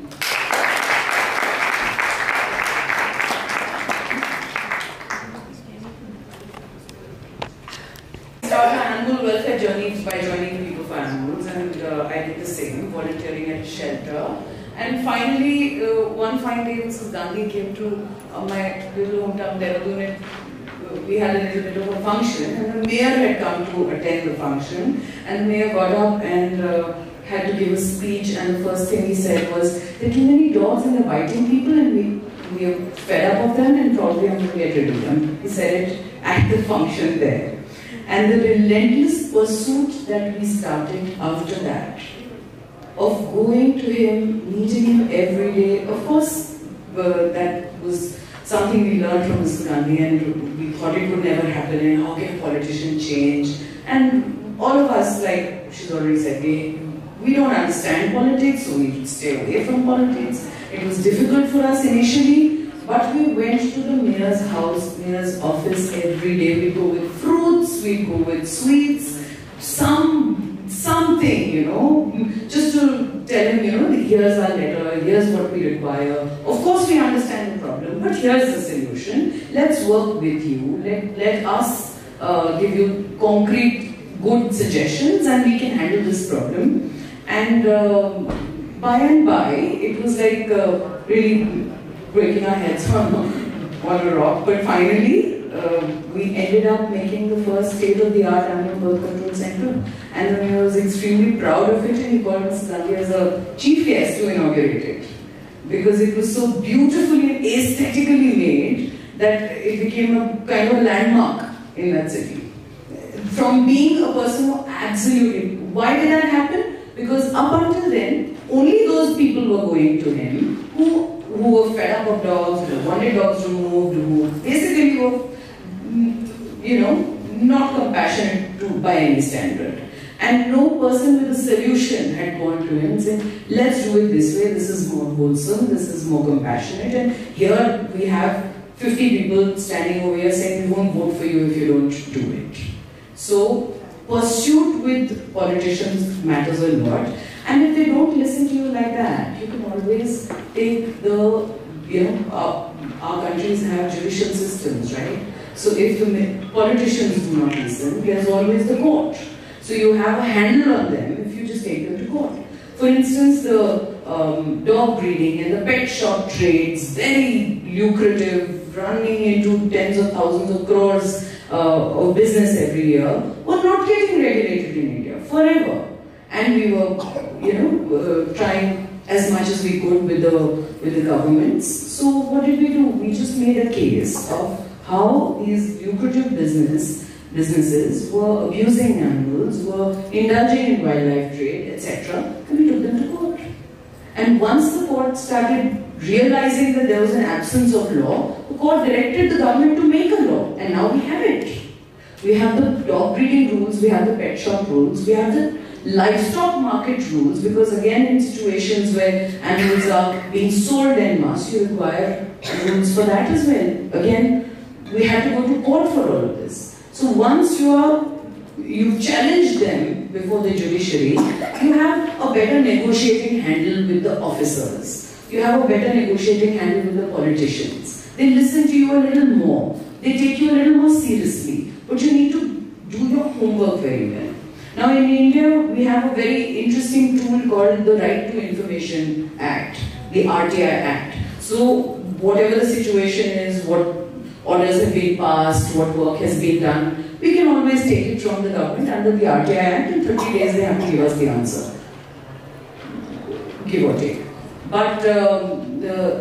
living at a shelter. And finally, one fine day, Mrs. Gandhi came to my little hometown, Dehradun. We had a little bit of a function, and the mayor had come to attend the function. And the mayor got up and had to give a speech, and the first thing he said was, there are too many dogs and they're biting people, and we are fed up of them, and probably I'm going to get rid of them. He said it at the function there. And the relentless pursuit that we started after that, of going to him, meeting him every day. Of course, that was something we learned from Mrs. Gandhi, and we thought it would never happen, and how can a politician change? And all of us, like she's already said, we don't understand politics, so we stay away from politics. It was difficult for us initially, but we went to the mayor's house, mayor's office every day. We'd go with fruits, we'd go with sweets, something, you know, just to tell him, you know, here's our letter, here's what we require. Of course we understand the problem, but here's the solution. Let's work with you. Let us give you concrete, good suggestions, and we can handle this problem. And by and by, it was like really breaking our heads on a rock, but finally, we ended up making the first state-of-the-art animal birth control center, and the mayor was extremely proud of it, and he called Mrs. Gandhi as a chief guest to inaugurate it, because it was so beautifully and aesthetically made that it became a kind of landmark in that city. From being a person who absolutely, why did that happen? Because up until then, only those people were going to him who were fed up of dogs, who wanted dogs removed, who basically were, you know, not compassionate by any standard. And no person with a solution had gone to him and said, let's do it this way, this is more wholesome, this is more compassionate, and here we have 50 people standing over here saying, we won't vote for you if you don't do it. So, pursuit with politicians matters a lot. And if they don't listen to you like that, you can always take the, you know, our countries have judicial systems, right? So if the politicians do not listen, there's always the court. So you have a handle on them if you just take them to court. For instance, the dog breeding and the pet shop trades, very lucrative, running into tens of thousands of crores of business every year, were not getting regulated in India forever. And we were, you know, trying as much as we could with the governments. So what did we do? We just made a case of how these lucrative businesses were abusing animals, were indulging in wildlife trade, etc. And we took them to court. And once the court started realizing that there was an absence of law, the court directed the government to make a law. And now we have it. We have the dog breeding rules, we have the pet shop rules, we have the livestock market rules, because again in situations where animals are being sold en masse, you require rules for that as well. Again, we had to go to court for all of this. So once you've challenged them before the judiciary, you have a better negotiating handle with the officers. You have a better negotiating handle with the politicians. They listen to you a little more. They take you a little more seriously. But you need to do your homework very well. Now in India, we have a very interesting tool called the Right to Information Act, the RTI Act. So whatever the situation is, what orders have been passed, what work has been done, we can always take it from the government under the RTI Act. In 30 days they have to give us the answer, give or take. But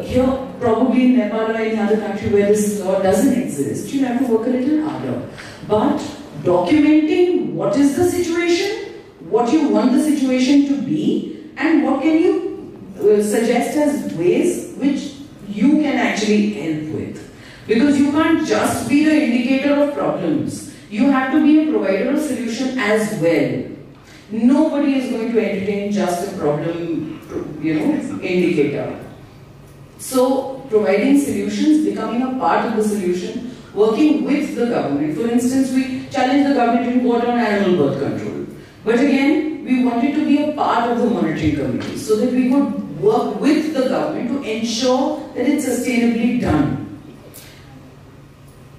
here, probably in Nepal or any other country where this law doesn't exist, you have to work a little harder. But documenting what is the situation, what you want the situation to be, and what can you suggest as ways which you can actually help with. Because you can't just be the indicator of problems. You have to be a provider of solution as well. Nobody is going to entertain just a problem, you know, indicator. So, providing solutions, becoming a part of the solution, working with the government. For instance, we challenged the government in court on animal birth control. But again, we wanted to be a part of the monitoring committee so that we could work with the government to ensure that it's sustainably done.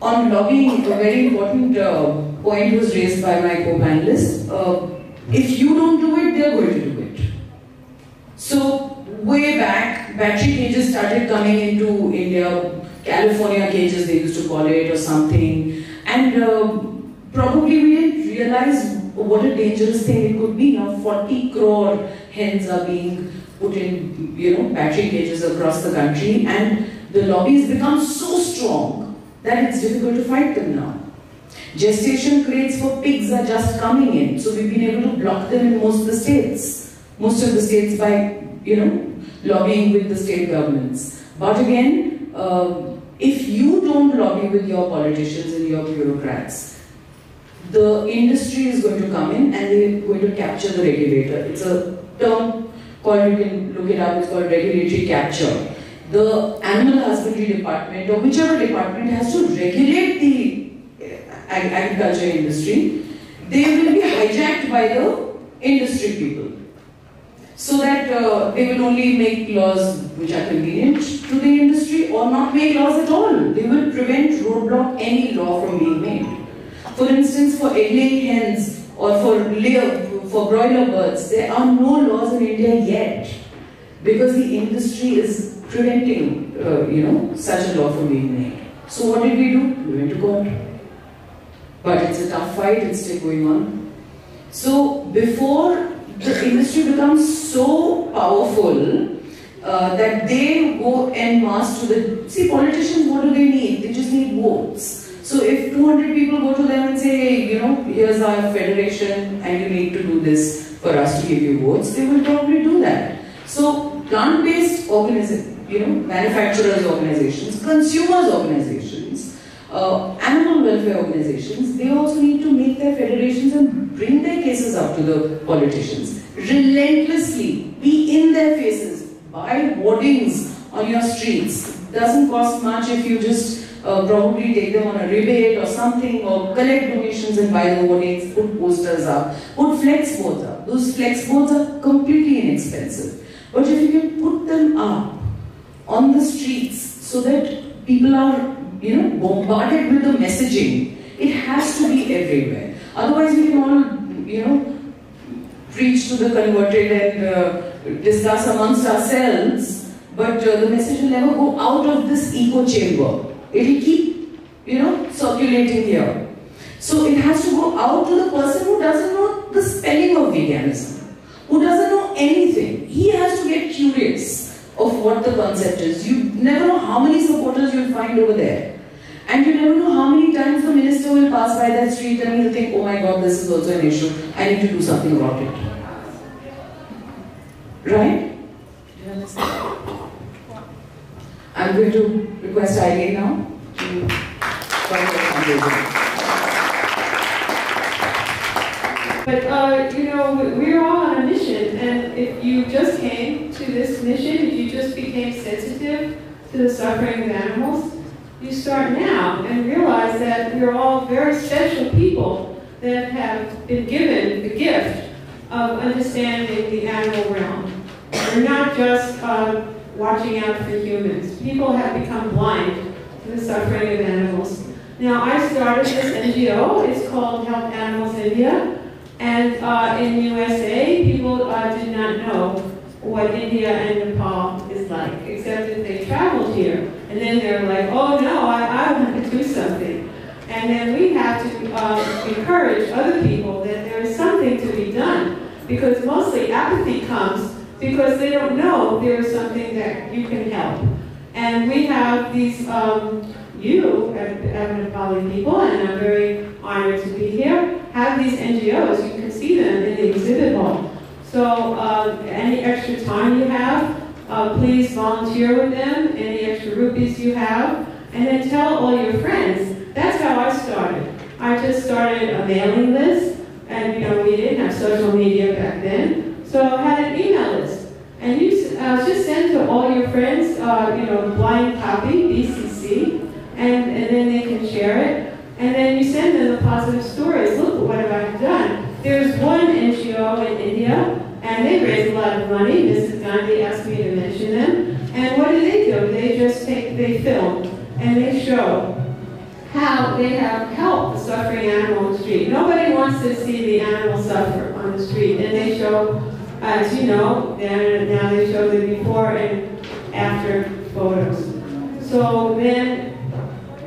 On lobbying, a very important point was raised by my co-panelists. If you don't do it, they're going to do it. So way back, battery cages started coming into India, California cages they used to call it or something, and probably we didn't realize what a dangerous thing it could be. Now 40 crore hens are being put in, battery cages across the country, and the lobby has become so strong that it's difficult to fight them now. Gestation crates for pigs are just coming in, so we've been able to block them in most of the states. Most of the states by, lobbying with the state governments. But again, if you don't lobby with your politicians and your bureaucrats, the industry is going to come in and they're going to capture the regulator. It's a term called, you can look it up, it's called regulatory capture. The animal husbandry department or whichever department has to regulate the agriculture industry, they will be hijacked by the industry people. So that they will only make laws which are convenient to the industry or not make laws at all. They will roadblock any law from being made. For instance, for egg-laying hens or for broiler birds, there are no laws in India yet because the industry is preventing, such a law from being made. So what did we do? We went to court. But it's a tough fight, it's still going on. So before the industry becomes so powerful that they go en masse to the... See, politicians, what do they need? They just need votes. So if 200 people go to them and say, hey, here's our federation and you need to do this for us to give you votes, they will probably do that. So plant-based organizations, manufacturers organizations, consumers organizations, animal welfare organizations, they also need to make their federations and bring their cases up to the politicians. Relentlessly, be in their faces, buy hoardings on your streets. Doesn't cost much if you just probably take them on a rebate or something, or collect donations and buy the hoardings, put posters up, put flex boards up. Those flex boards are completely inexpensive. But if you can put them up on the streets so that people are bombarded with the messaging, it has to be everywhere. Otherwise we can all, preach to the converted and discuss amongst ourselves, but the message will never go out of this echo chamber. It will keep, circulating here. So it has to go out to the person who doesn't know the spelling of veganism, who doesn't know anything. He has to get curious of what the concept is. You never know how many supporters you'll find over there. And you never know how many times the minister will pass by that street and he'll think, oh my God, this is also an issue. I need to do something about it. Right? I'm going to request EILEEN now to join the conversation. But, we're all on a mission, and if you just came to this mission, if you just became sensitive to the suffering of animals, you start now and realize that we're all very special people that have been given the gift of understanding the animal realm. We're not just watching out for humans. People have become blind to the suffering of animals. Now, I started this NGO. It's called Help Animals India. And in USA, people did not know what India and Nepal is like, except that they traveled here. And then they're like, oh no, I want to do something. And then we have to encourage other people that there is something to be done. Because mostly apathy comes because they don't know there is something that you can help. And we have these, you, Nepali people, and I'm very honored to be here, have these NGOs. You can see them in the exhibit hall. So any extra time you have, please volunteer with them, any extra rupees you have, and then tell all your friends. That's how I started. I just started a mailing list, and we didn't have social media back then, so I had an email list. And you just send to all your friends, blind copy, BCC, and then they can share it. And then you send them the positive stories. Look, what have I done? There's one NGO in India, and they raise a lot of money. Mrs. Gandhi asked me to mention them. And what do? They film, and they show how they have helped the suffering animal on the street. Nobody wants to see the animal suffer on the street, and they show as you know, now they show the before and after photos. So then,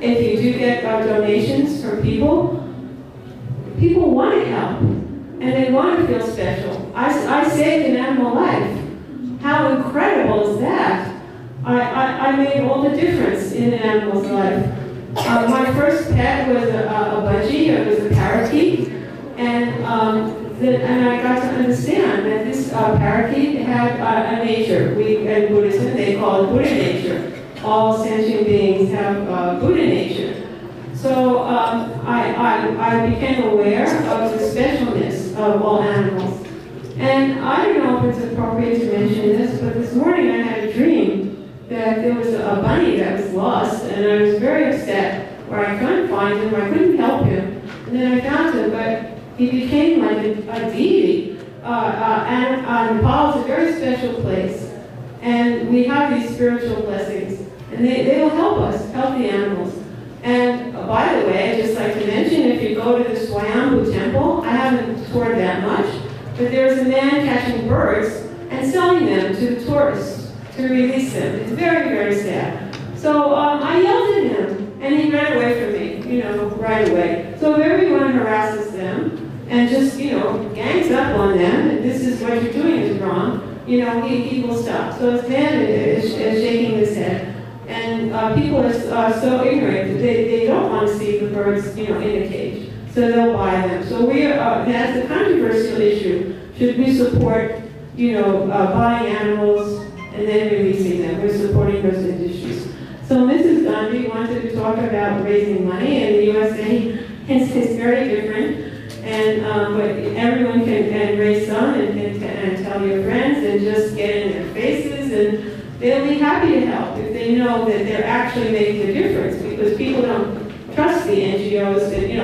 if you do get donations from people want to help, and they want to feel special. I saved an animal life. How incredible is that? I made all the difference in an animal's life. My first pet was a budgie, it was a parakeet, and I got to understand that this parakeet had a nature. In Buddhism, they call it Buddha nature. All sentient beings have Buddha nature. So I became aware of the specialness of all animals. And I don't know if it's appropriate to mention this, but this morning I had a dream that there was a bunny that was lost, and I was very upset where I couldn't find him, I couldn't help him. And then I found him, but he became like a deity. And Nepal is a very special place. And we have these spiritual blessings. And they will help us, help the animals. And by the way, I'd just like to mention, if you go to the Swayambhu temple, I haven't toured that much, but there's a man catching birds and selling them to tourists to release them. It's very, very sad. So I yelled at him, and he ran away from me, right away. So if everyone harasses them and just, gangs up on them, and this is what you're doing is wrong, he will stop. So this man is shaking his head. And people are so ignorant, they don't want to see the birds, in a cage. So they'll buy them. So that's a controversial issue. Should we support, buying animals and then releasing them? We're supporting those industries. So Mrs. Gandhi wanted to talk about raising money, and the USA is very different. And but everyone can raise some and tell your friends and just get in their faces, and they'll be happy to help if they know that they're actually making a difference, because people don't trust the NGOs that, I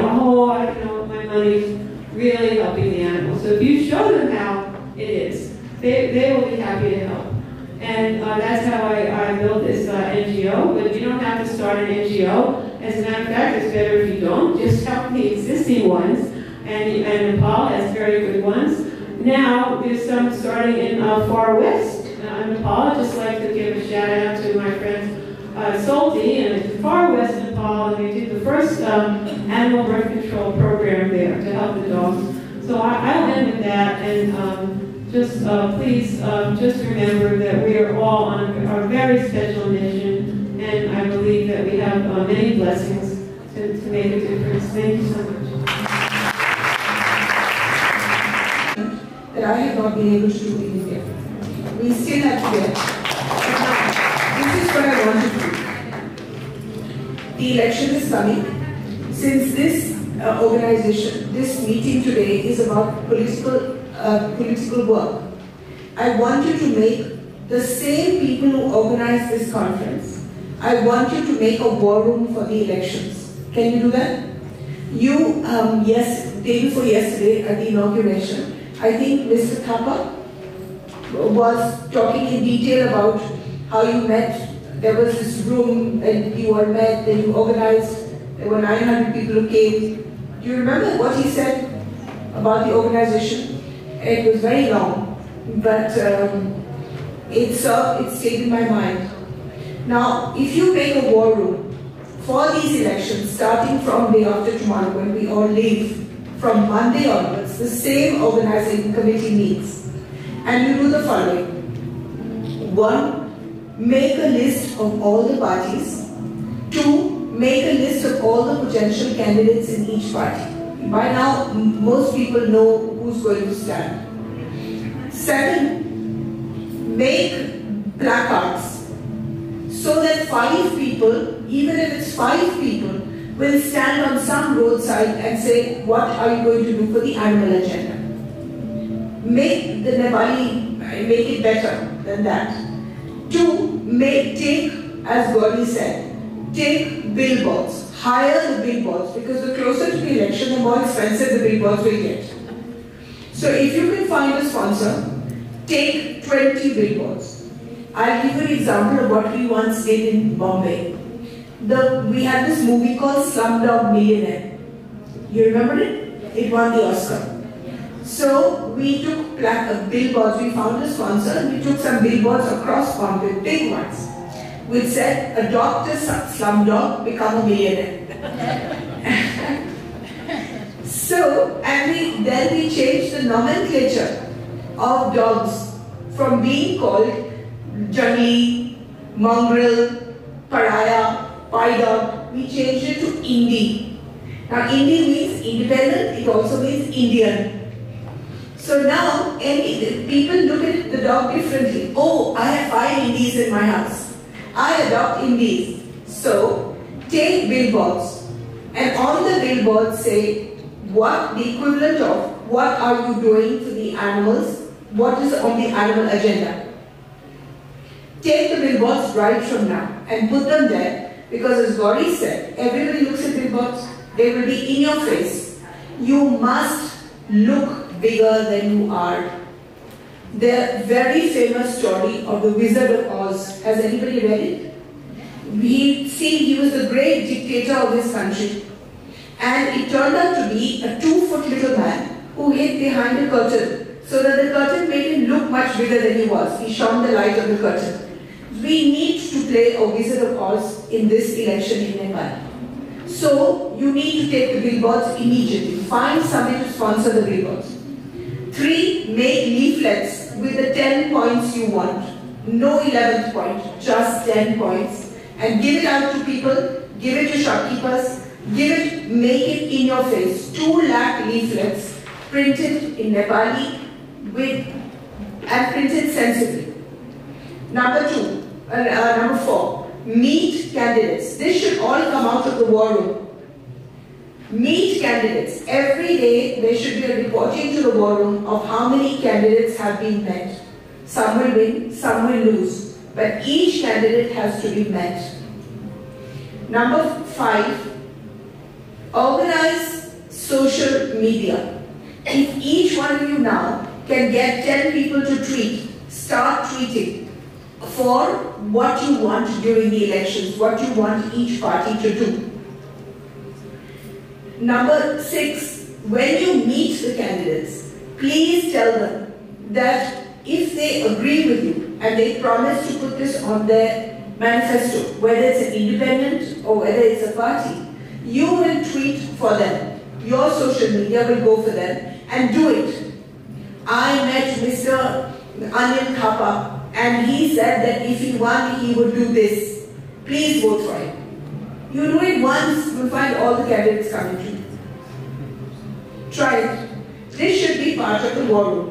don't know, my money's really helping the animals. So if you show them how it is, they will be happy to help. And that's how I built this NGO, but you don't have to start an NGO. As a matter of fact, it's better if you don't. Just help the existing ones, and Nepal has very good ones. Now, there's some starting in far west Nepal. I'd just like to give a shout out to my friends Soaltee in far west Nepal, and they did the first animal birth control program there to help the dogs. So I'll end with that, and please just remember that we are all on a very special mission, and I believe that we have many blessings to make a difference. Thank you so much. That I have not been able to do in India. We still have to get. This is what I want to do. The election is coming. Since this organization, this meeting today is about political work, I want you to make the same people who organize this conference, I want you to make a war room for the elections. Can you do that? You, day before yesterday at the inauguration, I think Mr. Thapa was talking in detail about how you met. There was this room and you all met, then you organized. There were 900 people who came. Do you remember what he said about the organization? It was very long, but it stayed in my mind. Now, if you make a war room for these elections, starting from day after tomorrow when we all leave, from Monday onwards, the same organizing committee meets, and you do the following. 1, make a list of all the parties. 2, make a list of all the potential candidates in each party. By now, most people know who's going to stand. 7, make placards so that 5 people, even if it's 5 people, will stand on some roadside and say, what are you going to do for the animal agenda? Make the Nepali, make it better than that. 2, take, as Gauri said, take billboards, hire the billboards, because the closer to the election, the more expensive the billboards will get. So if you can find a sponsor, take 20 billboards. I'll give you an example of what we once did in Bombay. We had this movie called Slumdog Millionaire. You remember it? It won the Oscar. So we took billboards, we found a sponsor, we took some billboards across Bombay, big ones, which said, adopt a slum dog, become a millionaire. So, and then we changed the nomenclature of dogs from being called jungly, mongrel, pariah, pie dog. We changed it to Indie. Now Indie means independent, it also means Indian. So now people look at the dog differently. Oh, I have 5 Indies in my house. I adopt Indies. So take billboards and on the billboard say what the equivalent of what are you doing for the animals, what is on the animal agenda. Take the billboards right from now and put them there, because as Gauri said, everybody looks at billboards, they will be in your face. You must look bigger than you are. The very famous story of the Wizard of Oz, has anybody read it? He was the great dictator of his country, and it turned out to be a 2-foot little man who hid behind a curtain, so that the curtain made him look much bigger than he was. He shone the light of the curtain. We need to play a Wizard of Oz in this election in Nepal. So you need to take the billboards immediately. Find somebody to sponsor the billboards. 3, make leaflets with the 10 points you want. No 11th point, just 10 points. And give it out to people, give it to shopkeepers, make it in your face. 2 lakh leaflets printed in Nepali and printed sensibly. Number 4, meet candidates. This should all come out of the war room. Meet candidates. Every day there should be a reporting to the war room of how many candidates have been met. Some will win, some will lose, but each candidate has to be met. Number 5, organize social media. If each one of you now can get 10 people to tweet, start tweeting for what you want during the elections, what you want each party to do. Number 6, when you meet the candidates, please tell them that if they agree with you and they promise to put this on their manifesto, whether it's an independent or whether it's a party, you will tweet for them. Your social media will go for them and do it. I met Mr. Anil Thapa and he said that if he won, he would do this. Please vote for him. You do it once, you'll find all the candidates coming to you. Try it. This should be part of the war room.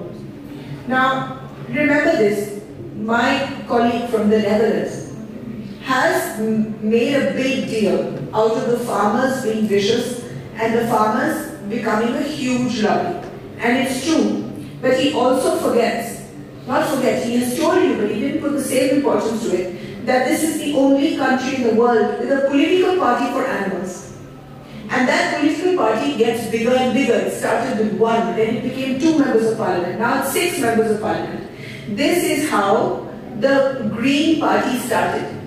Now, remember this. My colleague from the Netherlands has made a big deal out of the farmers being vicious and the farmers becoming a huge lobby. And it's true. But he also forgets, he has told you, but he didn't put the same importance to it, that this is the only country in the world with a political party for animals. And that political party gets bigger and bigger. It started with 1, then it became 2 members of parliament, now it's 6 members of parliament. This is how the Green Party started,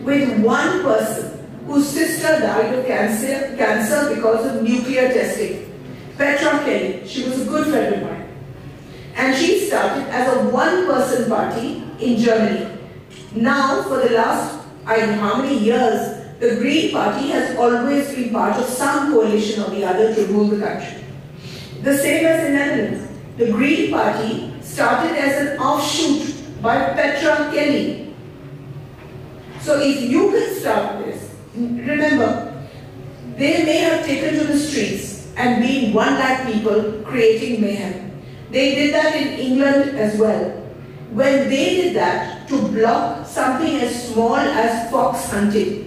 with 1 person whose sister died of cancer because of nuclear testing. Petra Kelly, she was a good friend of mine. And she started as a 1-person party in Germany. Now, for the last, I don't know how many years, the Green Party has always been part of some coalition or the other to rule the country. The same as the Netherlands. The Green Party started as an offshoot by Petra Kelly. So if you can start this, remember, they may have taken to the streets and been 1 lakh people creating mayhem. They did that in England as well. When they did that to block something as small as fox hunting,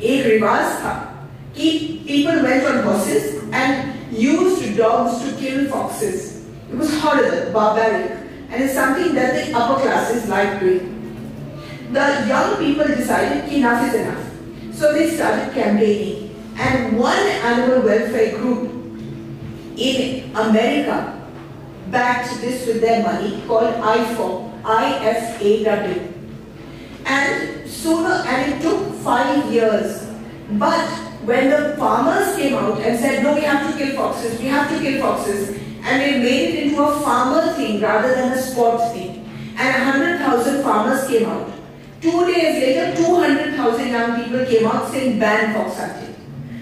एक रिवाज था कि people went on horses and used dogs to kill foxes. It was horrible, barbaric, and it's something that the upper classes liked doing. The young people decided enough is enough. So they started campaigning, and one animal welfare group in America backed this with their money called IFAW. And it took 5 years. But when the farmers came out and said, no, we have to kill foxes, and they made it into a farmer thing rather than a sport thing. And 100,000 farmers came out. 2 days later, 200,000 young people came out saying ban fox hunting.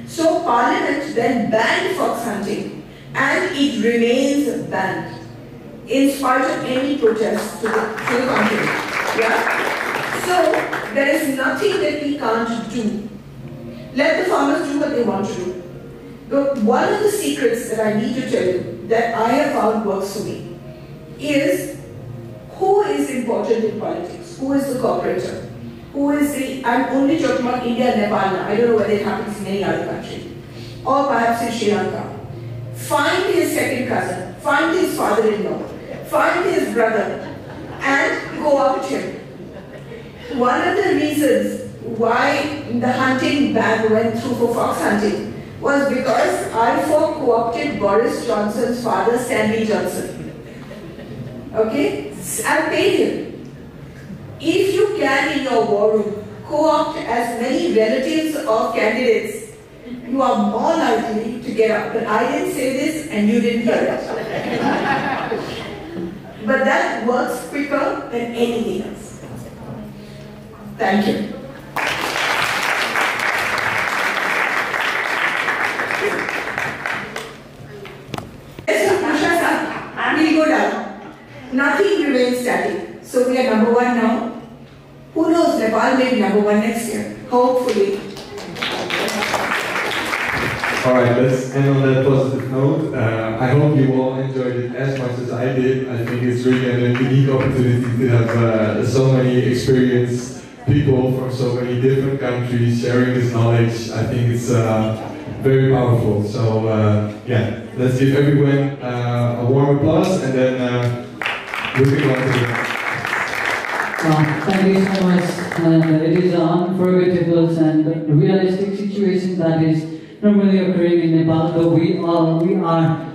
So Parliament then banned fox hunting, and it remains banned in spite of any protest to the country. Yeah? So there is nothing that we can't do. Let the farmers do what they want to do. But one of the secrets that I need to tell you that I have found works for me is who is important in politics? Who is the cooperator? Who is the, I'm only talking about India and Nepal now. I don't know whether it happens in any other country. Or perhaps in Sri Lanka. Find his second cousin, find his father-in-law, find his brother, and go up to him. One of the reasons why the hunting ban went through for fox hunting was because I4 co-opted Boris Johnson's father, Stanley Johnson. Okay? I paid him. If you can in your war room co-opt as many relatives of candidates, you are more likely to get up. But I didn't say this and you didn't hear it. But that works quicker than anything else. Thank you. We'll go down. Nothing remains static. So we are number 1 now. Who knows, Nepal may be number 1 next year. Hopefully. Alright, let's end on that positive note. I hope you all enjoyed it as much as I did. I think it's really a unique opportunity to have so many experienced people from so many different countries sharing this knowledge. I think it's very powerful. So yeah, let's give everyone a warm applause and then moving on to the thank you so much. It is unforgettable and realistic situation that is normally occurring in Nepal, though we are